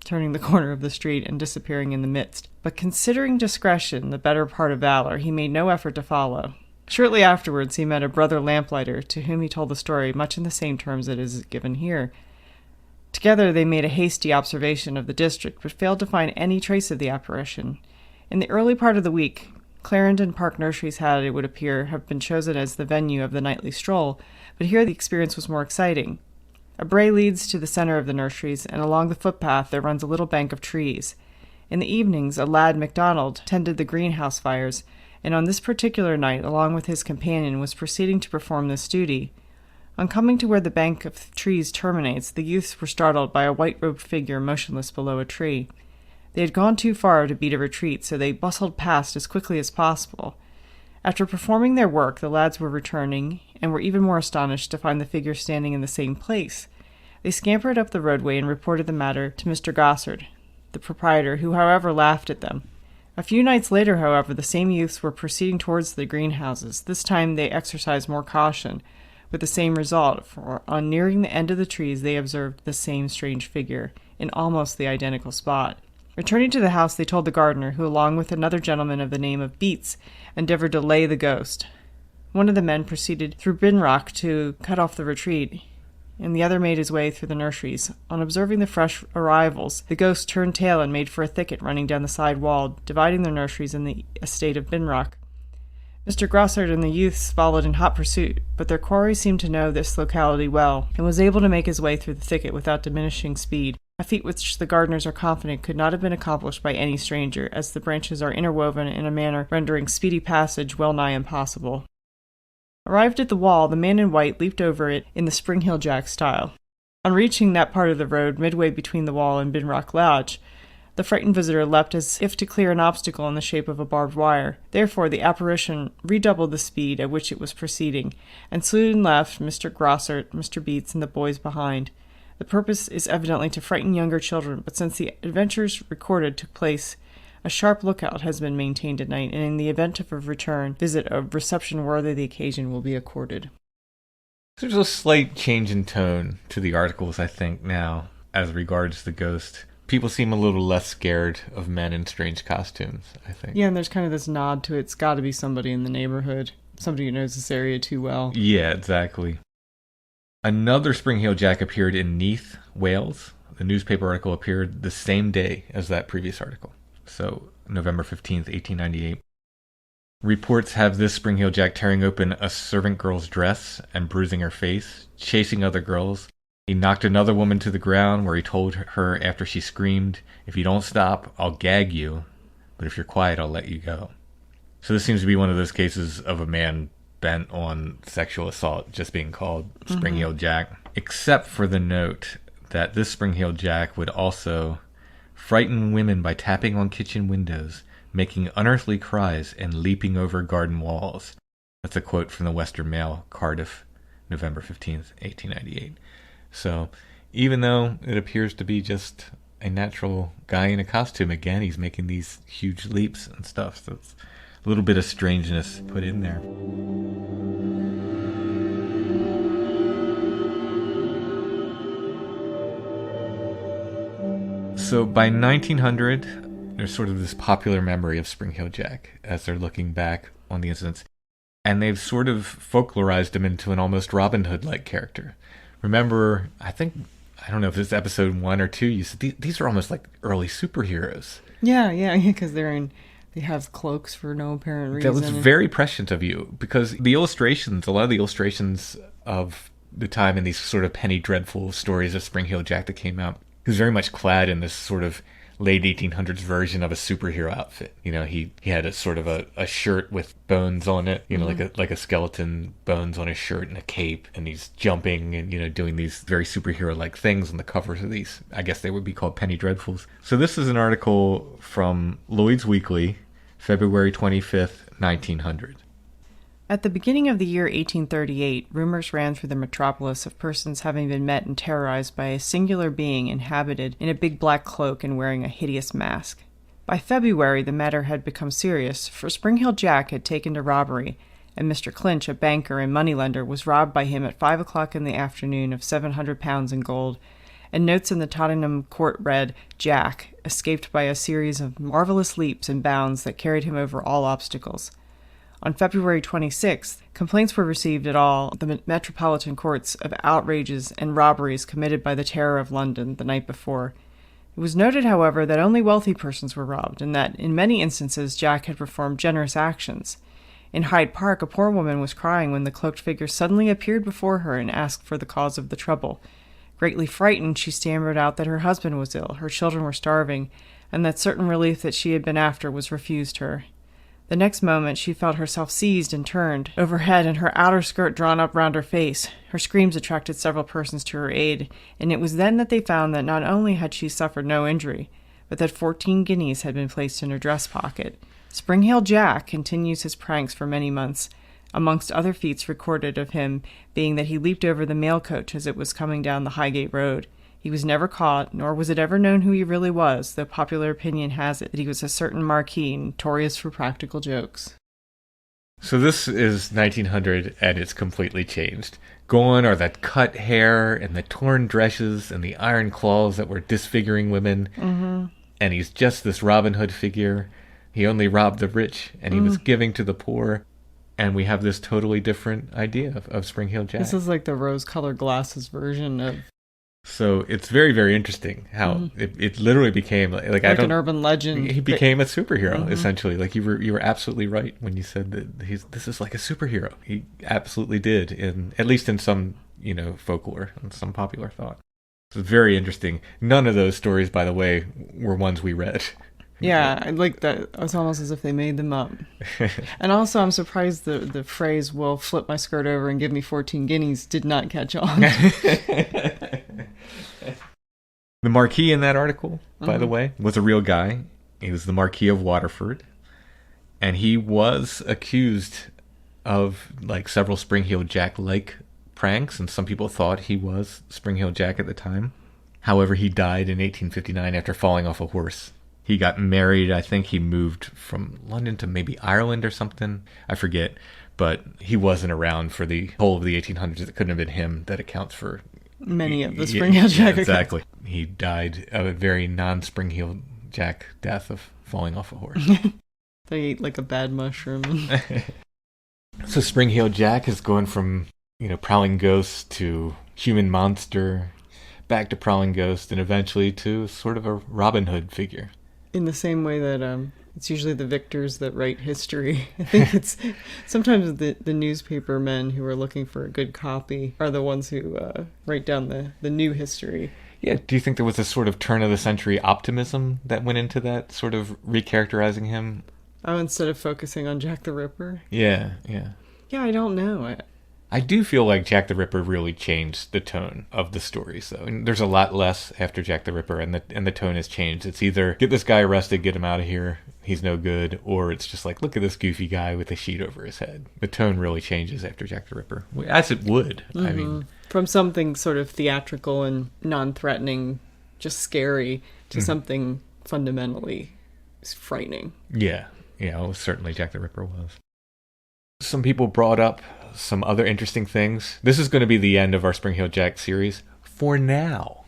Speaker 2: turning the corner of the street and disappearing in the midst. But considering discretion the better part of valor, he made no effort to follow. Shortly afterwards, he met a brother lamplighter, to whom he told the story much in the same terms that is given here. Together they made a hasty observation of the district, but failed to find any trace of the apparition. In the early part of the week, Clarendon Park nurseries had, it would appear, have been chosen as the venue of the nightly stroll, but here the experience was more exciting. A brae leads to the center of the nurseries, and along the footpath there runs a little bank of trees. In the evenings, a lad MacDonald tended the greenhouse fires, and on this particular night, along with his companion, was proceeding to perform this duty. On coming to where the bank of trees terminates, the youths were startled by a white-robed figure motionless below a tree. They had gone too far to beat a retreat, so they bustled past as quickly as possible. After performing their work, the lads were returning, and were even more astonished to find the figure standing in the same place. They scampered up the roadway and reported the matter to Mr. Gossard, the proprietor, who, however, laughed at them. A few nights later, however, the same youths were proceeding towards the greenhouses. This time they exercised more caution, with the same result, for on nearing the end of the trees they observed the same strange figure, in almost the identical spot. Returning to the house, they told the gardener, who, along with another gentleman of the name of Beats, endeavored to lay the ghost. One of the men proceeded through Binrock to cut off the retreat, and the other made his way through the nurseries. On observing the fresh arrivals, the ghost turned tail and made for a thicket running down the side wall, dividing the nurseries and the estate of Binrock. Mr. Grossard and the youths followed in hot pursuit, but their quarry seemed to know this locality well, and was able to make his way through the thicket without diminishing speed, a feat which the gardeners are confident could not have been accomplished by any stranger, as the branches are interwoven in a manner rendering speedy passage well nigh impossible. Arrived at the wall, the man in white leaped over it in the Springheel Jack style. On reaching that part of the road midway between the wall and Binrock Lodge, the frightened visitor leapt as if to clear an obstacle in the shape of a barbed wire. Therefore the apparition redoubled the speed at which it was proceeding, and soon left Mr. Grossart, Mr. Beats, and the boys behind. The purpose is evidently to frighten younger children, but since the adventures recorded took place, a sharp lookout has been maintained at night, and in the event of a return visit, a reception worthy the occasion will be accorded.
Speaker 3: There's a slight change in tone to the articles, I think, now, as regards the ghost. People seem a little less scared of men in strange costumes, I think.
Speaker 2: Yeah, and there's kind of this nod to it's got to be somebody in the neighborhood, somebody who knows this area too well.
Speaker 3: Yeah, exactly. Another Springheel Jack appeared in Neath, Wales. The newspaper article appeared the same day as that previous article. So, November 15th, 1898. Reports have this Springheel Jack tearing open a servant girl's dress and bruising her face, chasing other girls. He knocked another woman to the ground, where he told her after she screamed, "If you don't stop, I'll gag you, but if you're quiet, I'll let you go." So this seems to be one of those cases of a man bent on sexual assault just being called Springheel Jack, except for the note that this Springheel Jack would also frighten women by tapping on kitchen windows, making unearthly cries, and leaping over garden walls. That's a quote from the Western Mail, Cardiff, November 15th, 1898. So, even though it appears to be just a natural guy in a costume, again, he's making these huge leaps and stuff, so it's a little bit of strangeness put in there. So by 1900, there's sort of this popular memory of Springheel Jack as they're looking back on the incidents, and they've sort of folklorized him into an almost Robin Hood-like character. Remember, I don't know if it's episode 1 or 2, you said these are almost like early superheroes.
Speaker 2: Yeah, because they have cloaks for no apparent reason.
Speaker 3: That was very prescient of you, because a lot of the illustrations of the time in these sort of penny dreadful stories of Springheel Jack that came out, he was very much clad in this sort of late 1800s version of a superhero outfit. You know, he had a sort of a shirt with bones on it, you know, like a skeleton, bones on his shirt, and a cape, and he's jumping and, you know, doing these very superhero-like things on the covers of these. I guess they would be called penny dreadfuls. So this is an article from Lloyd's Weekly, February 25th, 1900.
Speaker 2: At the beginning of the year 1838, rumors ran through the metropolis of persons having been met and terrorized by a singular being inhabited in a big black cloak and wearing a hideous mask. By February, the matter had become serious, for Springheel Jack had taken to robbery, and Mr. Clinch, a banker and moneylender, was robbed by him at 5 o'clock in the afternoon of £700 in gold, and notes in the Tottenham Court read, "Jack escaped by a series of marvelous leaps and bounds that carried him over all obstacles." On February 26th, complaints were received at all the metropolitan courts of outrages and robberies committed by the Terror of London the night before. It was noted, however, that only wealthy persons were robbed, and that in many instances Jack had performed generous actions. In Hyde Park, a poor woman was crying when the cloaked figure suddenly appeared before her and asked for the cause of the trouble. Greatly frightened, she stammered out that her husband was ill, her children were starving, and that certain relief that she had been after was refused her. The next moment she felt herself seized and turned overhead, and her outer skirt drawn up round her face. Her screams attracted several persons to her aid, and it was then that they found that not only had she suffered no injury, but that 14 guineas had been placed in her dress pocket. Springheel Jack continues his pranks for many months, amongst other feats recorded of him being that he leaped over the mail coach as it was coming down the Highgate Road. He was never caught, nor was it ever known who he really was, though popular opinion has it that he was a certain marquis notorious for practical jokes.
Speaker 3: So this is 1900, and it's completely changed. Gone are the cut hair and the torn dresses and the iron claws that were disfiguring women. Mm-hmm. And he's just this Robin Hood figure. He only robbed the rich, and he was giving to the poor. And we have this totally different idea of Springheel Jack.
Speaker 2: This is like the rose-colored glasses version of...
Speaker 3: So it's very, very interesting how it literally became like
Speaker 2: an urban legend.
Speaker 3: He became a superhero, essentially. Like you were absolutely right when you said that this is like a superhero. He absolutely did, at least in some folklore and some popular thought. It's very interesting. None of those stories, by the way, were ones we read.
Speaker 2: Yeah, I like that. It's almost as if they made them up. And also, I'm surprised the phrase, "will flip my skirt over and give me 14 guineas," did not catch on.
Speaker 3: The Marquis in that article, by the way, was a real guy. He was the Marquis of Waterford. And he was accused of several Springheel Jack-like pranks, and some people thought he was Springheel Jack at the time. However, he died in 1859 after falling off a horse. He got married. I think he moved from London to maybe Ireland or something. I forget. But he wasn't around for the whole of the 1800s. It couldn't have been him. That accounts for
Speaker 2: many of the Springheel Jack.
Speaker 3: Yeah, exactly. He died of a very non-Springheel Jack death of falling off a horse.
Speaker 2: They ate like a bad mushroom.
Speaker 3: So Springheel Jack is going from, prowling ghost to human monster, back to prowling ghost, and eventually to sort of a Robin Hood figure.
Speaker 2: In the same way that it's usually the victors that write history. I think it's sometimes the newspaper men who are looking for a good copy are the ones who write down the new history.
Speaker 3: Yeah, do you think there was a sort of turn-of-the-century optimism that went into that, sort of recharacterizing him?
Speaker 2: Oh, instead of focusing on Jack the Ripper?
Speaker 3: Yeah.
Speaker 2: Yeah, I don't know.
Speaker 3: I do feel like Jack the Ripper really changed the tone of the stories, though. And there's a lot less after Jack the Ripper, and the tone has changed. It's either get this guy arrested, get him out of here, he's no good, or it's just like, look at this goofy guy with a sheet over his head. The tone really changes after Jack the Ripper, as it would. Mm-hmm. I mean,
Speaker 2: from something sort of theatrical and non-threatening, just scary, to something fundamentally frightening.
Speaker 3: Yeah, well, certainly Jack the Ripper was. Some people brought up some other interesting things. This is going to be the end of our Springheel Jack series for now.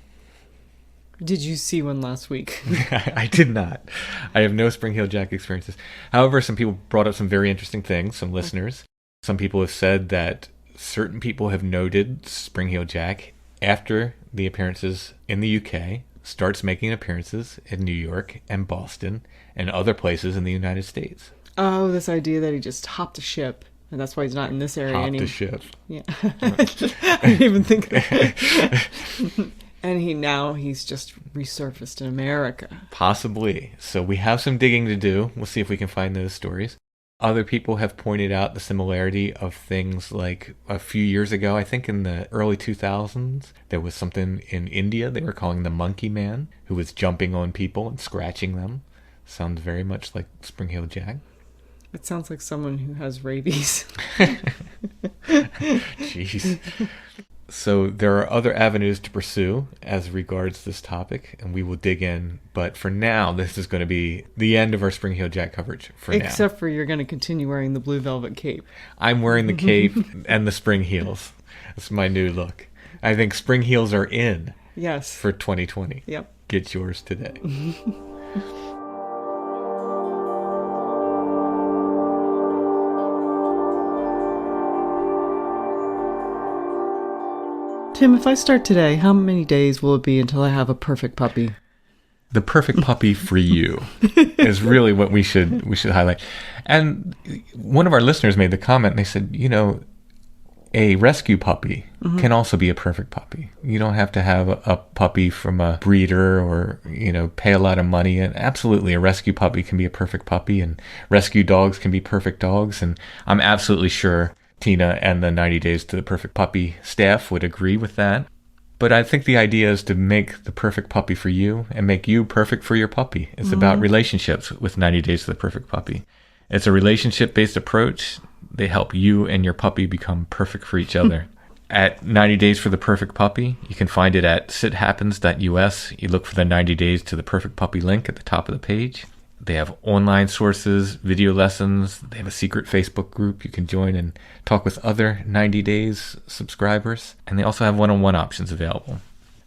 Speaker 2: Did you see one last week?
Speaker 3: I did not. I have no Springheel Jack experiences. However, some people brought up some very interesting things, some listeners. Some people have said that certain people have noted Springheel Jack after the appearances in the UK starts making appearances in New York and Boston and other places in the United States.
Speaker 2: Oh, this idea that he just hopped a ship, and that's why he's not in this area anymore.
Speaker 3: Hopped a ship.
Speaker 2: Yeah. I didn't even think of that. And he's just resurfaced in America.
Speaker 3: Possibly. So we have some digging to do. We'll see if we can find those stories. Other people have pointed out the similarity of things like a few years ago, I think in the early 2000s, there was something in India they were calling the Monkey Man, who was jumping on people and scratching them. Sounds very much like Springheel Jack.
Speaker 2: It sounds like someone who has rabies.
Speaker 3: Jeez. So there are other avenues to pursue as regards this topic, and we will dig in. But for now, this is going to be the end of our Springheel Jack coverage for now.
Speaker 2: Except for you're going to continue wearing the blue velvet cape.
Speaker 3: I'm wearing the cape and the spring heels. That's my new look. I think spring heels are in.
Speaker 2: Yes.
Speaker 3: For 2020.
Speaker 2: Yep.
Speaker 3: Get yours today.
Speaker 2: Tim, if I start today, how many days will it be until I have a perfect puppy?
Speaker 3: The perfect puppy for you is really what we should highlight. And one of our listeners made the comment, and they said, a rescue puppy can also be a perfect puppy. You don't have to have a puppy from a breeder or, pay a lot of money. And absolutely, a rescue puppy can be a perfect puppy, and rescue dogs can be perfect dogs. And I'm absolutely sure Tina and the 90 Days to the Perfect Puppy staff would agree with that. But I think the idea is to make the perfect puppy for you and make you perfect for your puppy. It's about relationships with 90 Days to the Perfect Puppy. It's a relationship-based approach. They help you and your puppy become perfect for each other. At 90 Days for the Perfect Puppy, you can find it at sithappens.us. You look for the 90 Days to the Perfect Puppy link at the top of the page. They have online sources, video lessons. They have a secret Facebook group you can join and talk with other 90 Days subscribers. And they also have one-on-one options available.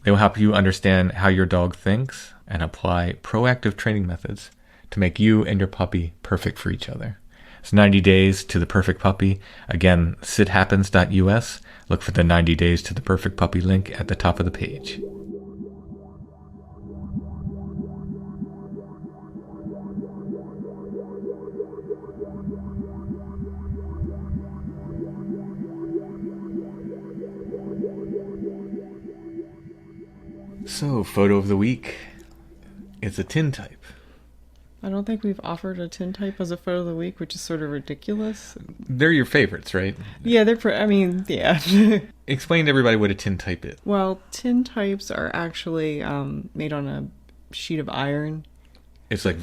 Speaker 3: They will help you understand how your dog thinks and apply proactive training methods to make you and your puppy perfect for each other. It's 90 Days to the Perfect Puppy. Again, sithappens.us. Look for the 90 Days to the Perfect Puppy link at the top of the page. So, photo of the week. It's a tintype.
Speaker 2: I don't think we've offered a tintype as a photo of the week, which is sort of ridiculous.
Speaker 3: They're your favorites, right?
Speaker 2: Yeah, yeah.
Speaker 3: Explain to everybody what a tintype is.
Speaker 2: Well, tintypes are actually made on a sheet of iron.
Speaker 3: It's like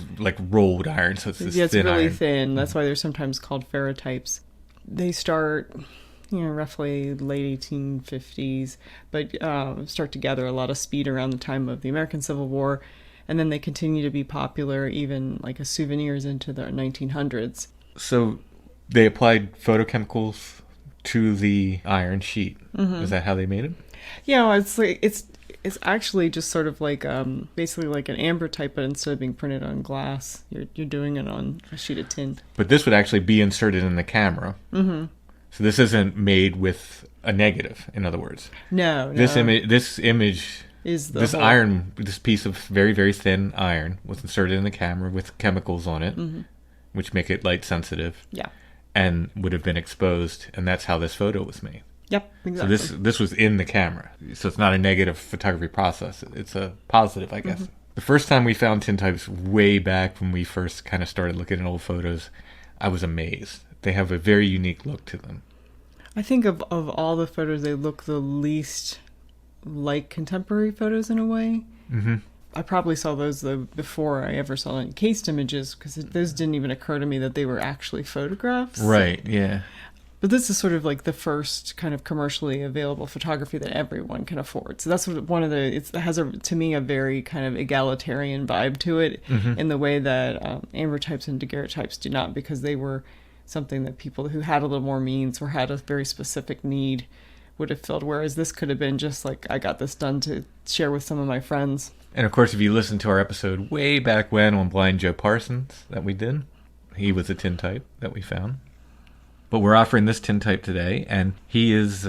Speaker 3: rolled iron, so it's this
Speaker 2: it's
Speaker 3: thin
Speaker 2: really
Speaker 3: iron.
Speaker 2: thin. That's why they're sometimes called ferrotypes. They start, roughly late 1850s, but start to gather a lot of speed around the time of the American Civil War. And then they continue to be popular even as souvenirs into the 1900s.
Speaker 3: So they applied photochemicals to the iron sheet. Is that how they made it?
Speaker 2: Yeah, well, it's actually just sort of basically like an amber type, but instead of being printed on glass, you're doing it on a sheet of tin.
Speaker 3: But this would actually be inserted in the camera. Mm-hmm. So this isn't made with a negative, in other words.
Speaker 2: No.
Speaker 3: This image
Speaker 2: is
Speaker 3: this piece of very, very thin iron was inserted in the camera with chemicals on it, which make it light sensitive.
Speaker 2: Yeah.
Speaker 3: And would have been exposed, and that's how this photo was made.
Speaker 2: Yep, exactly.
Speaker 3: So this was in the camera. So it's not a negative photography process. It's a positive, I guess. The first time we found tintypes way back when we first kind of started looking at old photos, I was amazed. They have a very unique look to them.
Speaker 2: I think of all the photos, they look the least like contemporary photos in a way. Mm-hmm. I probably saw those though before I ever saw encased images, because those didn't even occur to me that they were actually photographs.
Speaker 3: Right, yeah.
Speaker 2: But this is sort of like the first kind of commercially available photography that everyone can afford. So that's what it has to me a very kind of egalitarian vibe to it, in the way that amber types and daguerreotypes do not, because they were something that people who had a little more means or had a very specific need would have filled, whereas this could have been just like, I got this done to share with some of my friends.
Speaker 3: And of course, if you listen to our episode way back when on Blind Joe Parsons that we did, he was a tintype that we found. But we're offering this tintype today, and he is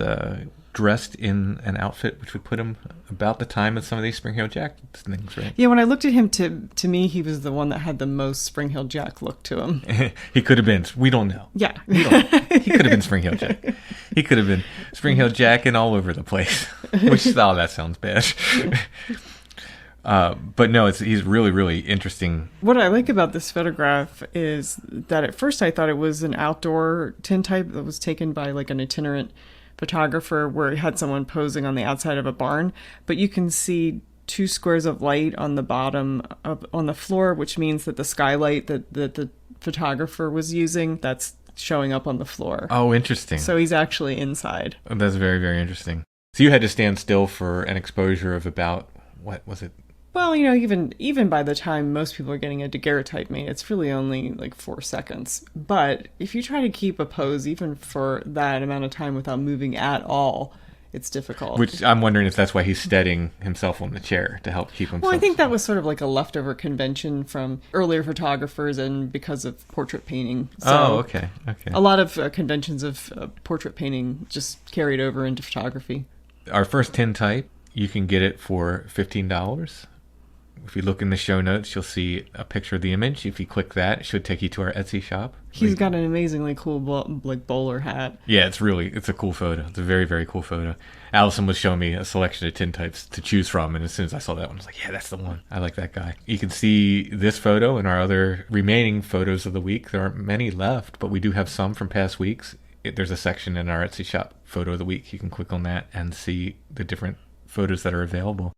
Speaker 3: dressed in an outfit which would put him about the time of some of these Springheel Jack things, right?
Speaker 2: Yeah, when I looked at him, to me, he was the one that had the most Springheel Jack look to him.
Speaker 3: He could have been. We don't know.
Speaker 2: Yeah.
Speaker 3: We don't know. He could have been Springheel Jack. He could have been Springheel Jack and all over the place. That sounds bad. But no, he's really, really interesting.
Speaker 2: What I like about this photograph is that at first I thought it was an outdoor tintype that was taken by an itinerant photographer, where it had someone posing on the outside of a barn, but you can see two squares of light on the bottom on the floor, which means that the skylight that the photographer was using, that's showing up on the floor.
Speaker 3: Oh, interesting.
Speaker 2: So he's actually inside.
Speaker 3: Oh, that's very, very interesting. So you had to stand still for an exposure of about, what was it?
Speaker 2: Well, even by the time most people are getting a daguerreotype made, it's really only 4 seconds. But if you try to keep a pose even for that amount of time without moving at all, it's difficult.
Speaker 3: Which I'm wondering if that's why he's steadying himself on the chair to help keep himself.
Speaker 2: Well, I think that was sort of like a leftover convention from earlier photographers, and because of portrait painting. So
Speaker 3: okay.
Speaker 2: A lot of conventions of portrait painting just carried over into photography.
Speaker 3: Our first tintype, you can get it for $15. If you look in the show notes, you'll see a picture of the image. If you click that, it should take you to our Etsy shop.
Speaker 2: He's got an amazingly cool bowler hat.
Speaker 3: Yeah, it's a cool photo. It's a very, very cool photo. Allison was showing me a selection of tintypes to choose from, and as soon as I saw that one, I was like, yeah, that's the one. I like that guy. You can see this photo and our other remaining photos of the week. There aren't many left, but we do have some from past weeks. There's a section in our Etsy shop, photo of the week. You can click on that and see the different photos that are available.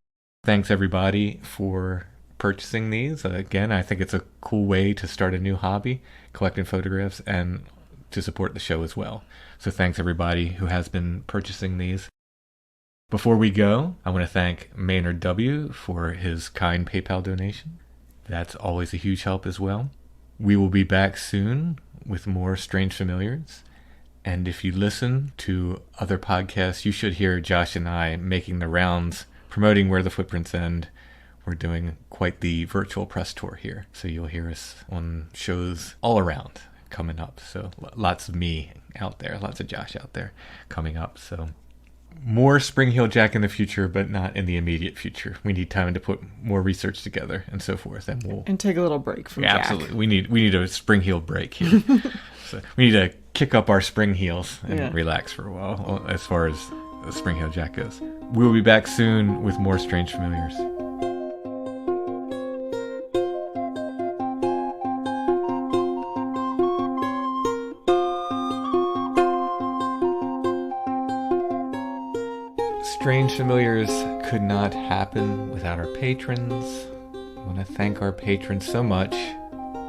Speaker 3: Thanks everybody for purchasing these. Again, I think it's a cool way to start a new hobby, collecting photographs, and to support the show as well. So thanks everybody who has been purchasing these. Before we go, I want to thank Maynard W. for his kind PayPal donation. That's always a huge help as well. We will be back soon with more Strange Familiars. And if you listen to other podcasts, you should hear Josh and I making the rounds promoting Where the Footprints End. We're doing quite the virtual press tour here. So you'll hear us on shows all around coming up. So lots of me out there, lots of Josh out there coming up. So more Springheel Jack in the future, but not in the immediate future. We need time to put more research together and so forth. And
Speaker 2: take a little break from Jack.
Speaker 3: Absolutely. We need a Springheel break here. So we need to kick up our Springheels and relax for a while as far as Springheel Jack goes. We will be back soon with more Strange Familiars. Strange Familiars could not happen without our patrons. I want to thank our patrons so much.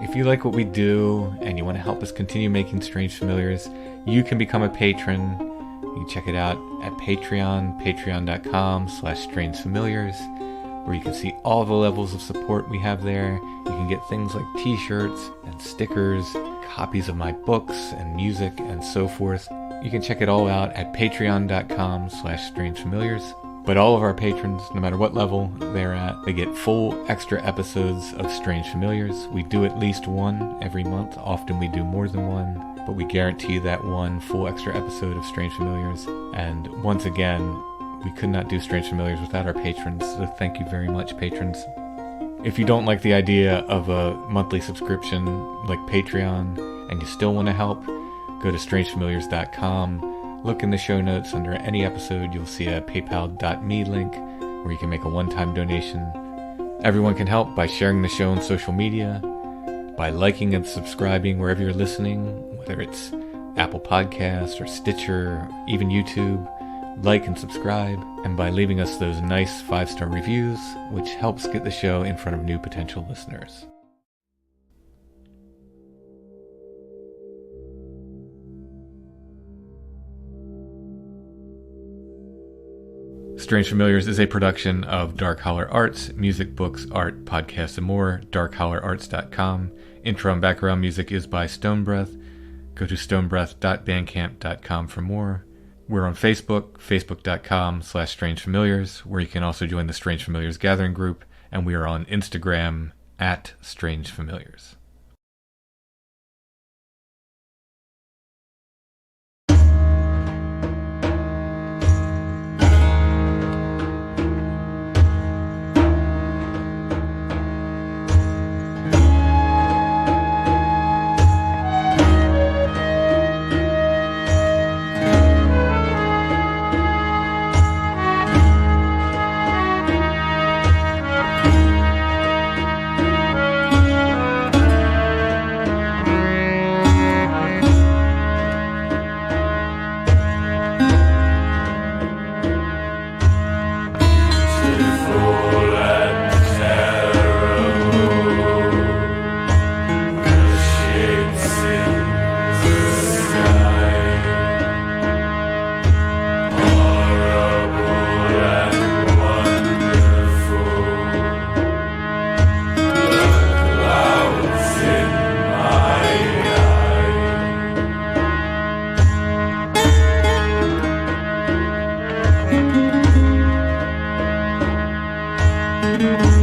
Speaker 3: If you like what we do and you want to help us continue making Strange Familiars, you can become a patron. You can check it out at Patreon, patreon.com/strangefamiliars, where you can see all the levels of support we have there. You can get things like t-shirts and stickers, copies of my books and music and so forth. You can check it all out at patreon.com/strangefamiliars. But all of our patrons, no matter what level they're at, they get full extra episodes of Strange Familiars. We do at least one every month. Often we do more than one, but we guarantee that one full extra episode of Strange Familiars. And once again, we could not do Strange Familiars without our patrons, so thank you very much, patrons. If you don't like the idea of a monthly subscription like Patreon, and you still want to help, go to strangefamiliars.com. Look in the show notes under any episode. You'll see a paypal.me link where you can make a one-time donation. Everyone can help by sharing the show on social media, by liking and subscribing wherever you're listening, whether it's Apple Podcasts or Stitcher, or even YouTube. Like and subscribe, and by leaving us those nice 5-star reviews, which helps get the show in front of new potential listeners. Strange Familiars is a production of Dark Holler Arts, music, books, art, podcasts, and more. darkhollerarts.com. Intro and background music is by Stonebreath. Go to stonebreath.bandcamp.com for more. We're on Facebook, facebook.com/strangefamiliars, where you can also join the Strange Familiars Gathering group, and we are on Instagram @strangefamiliars.
Speaker 4: Thank you.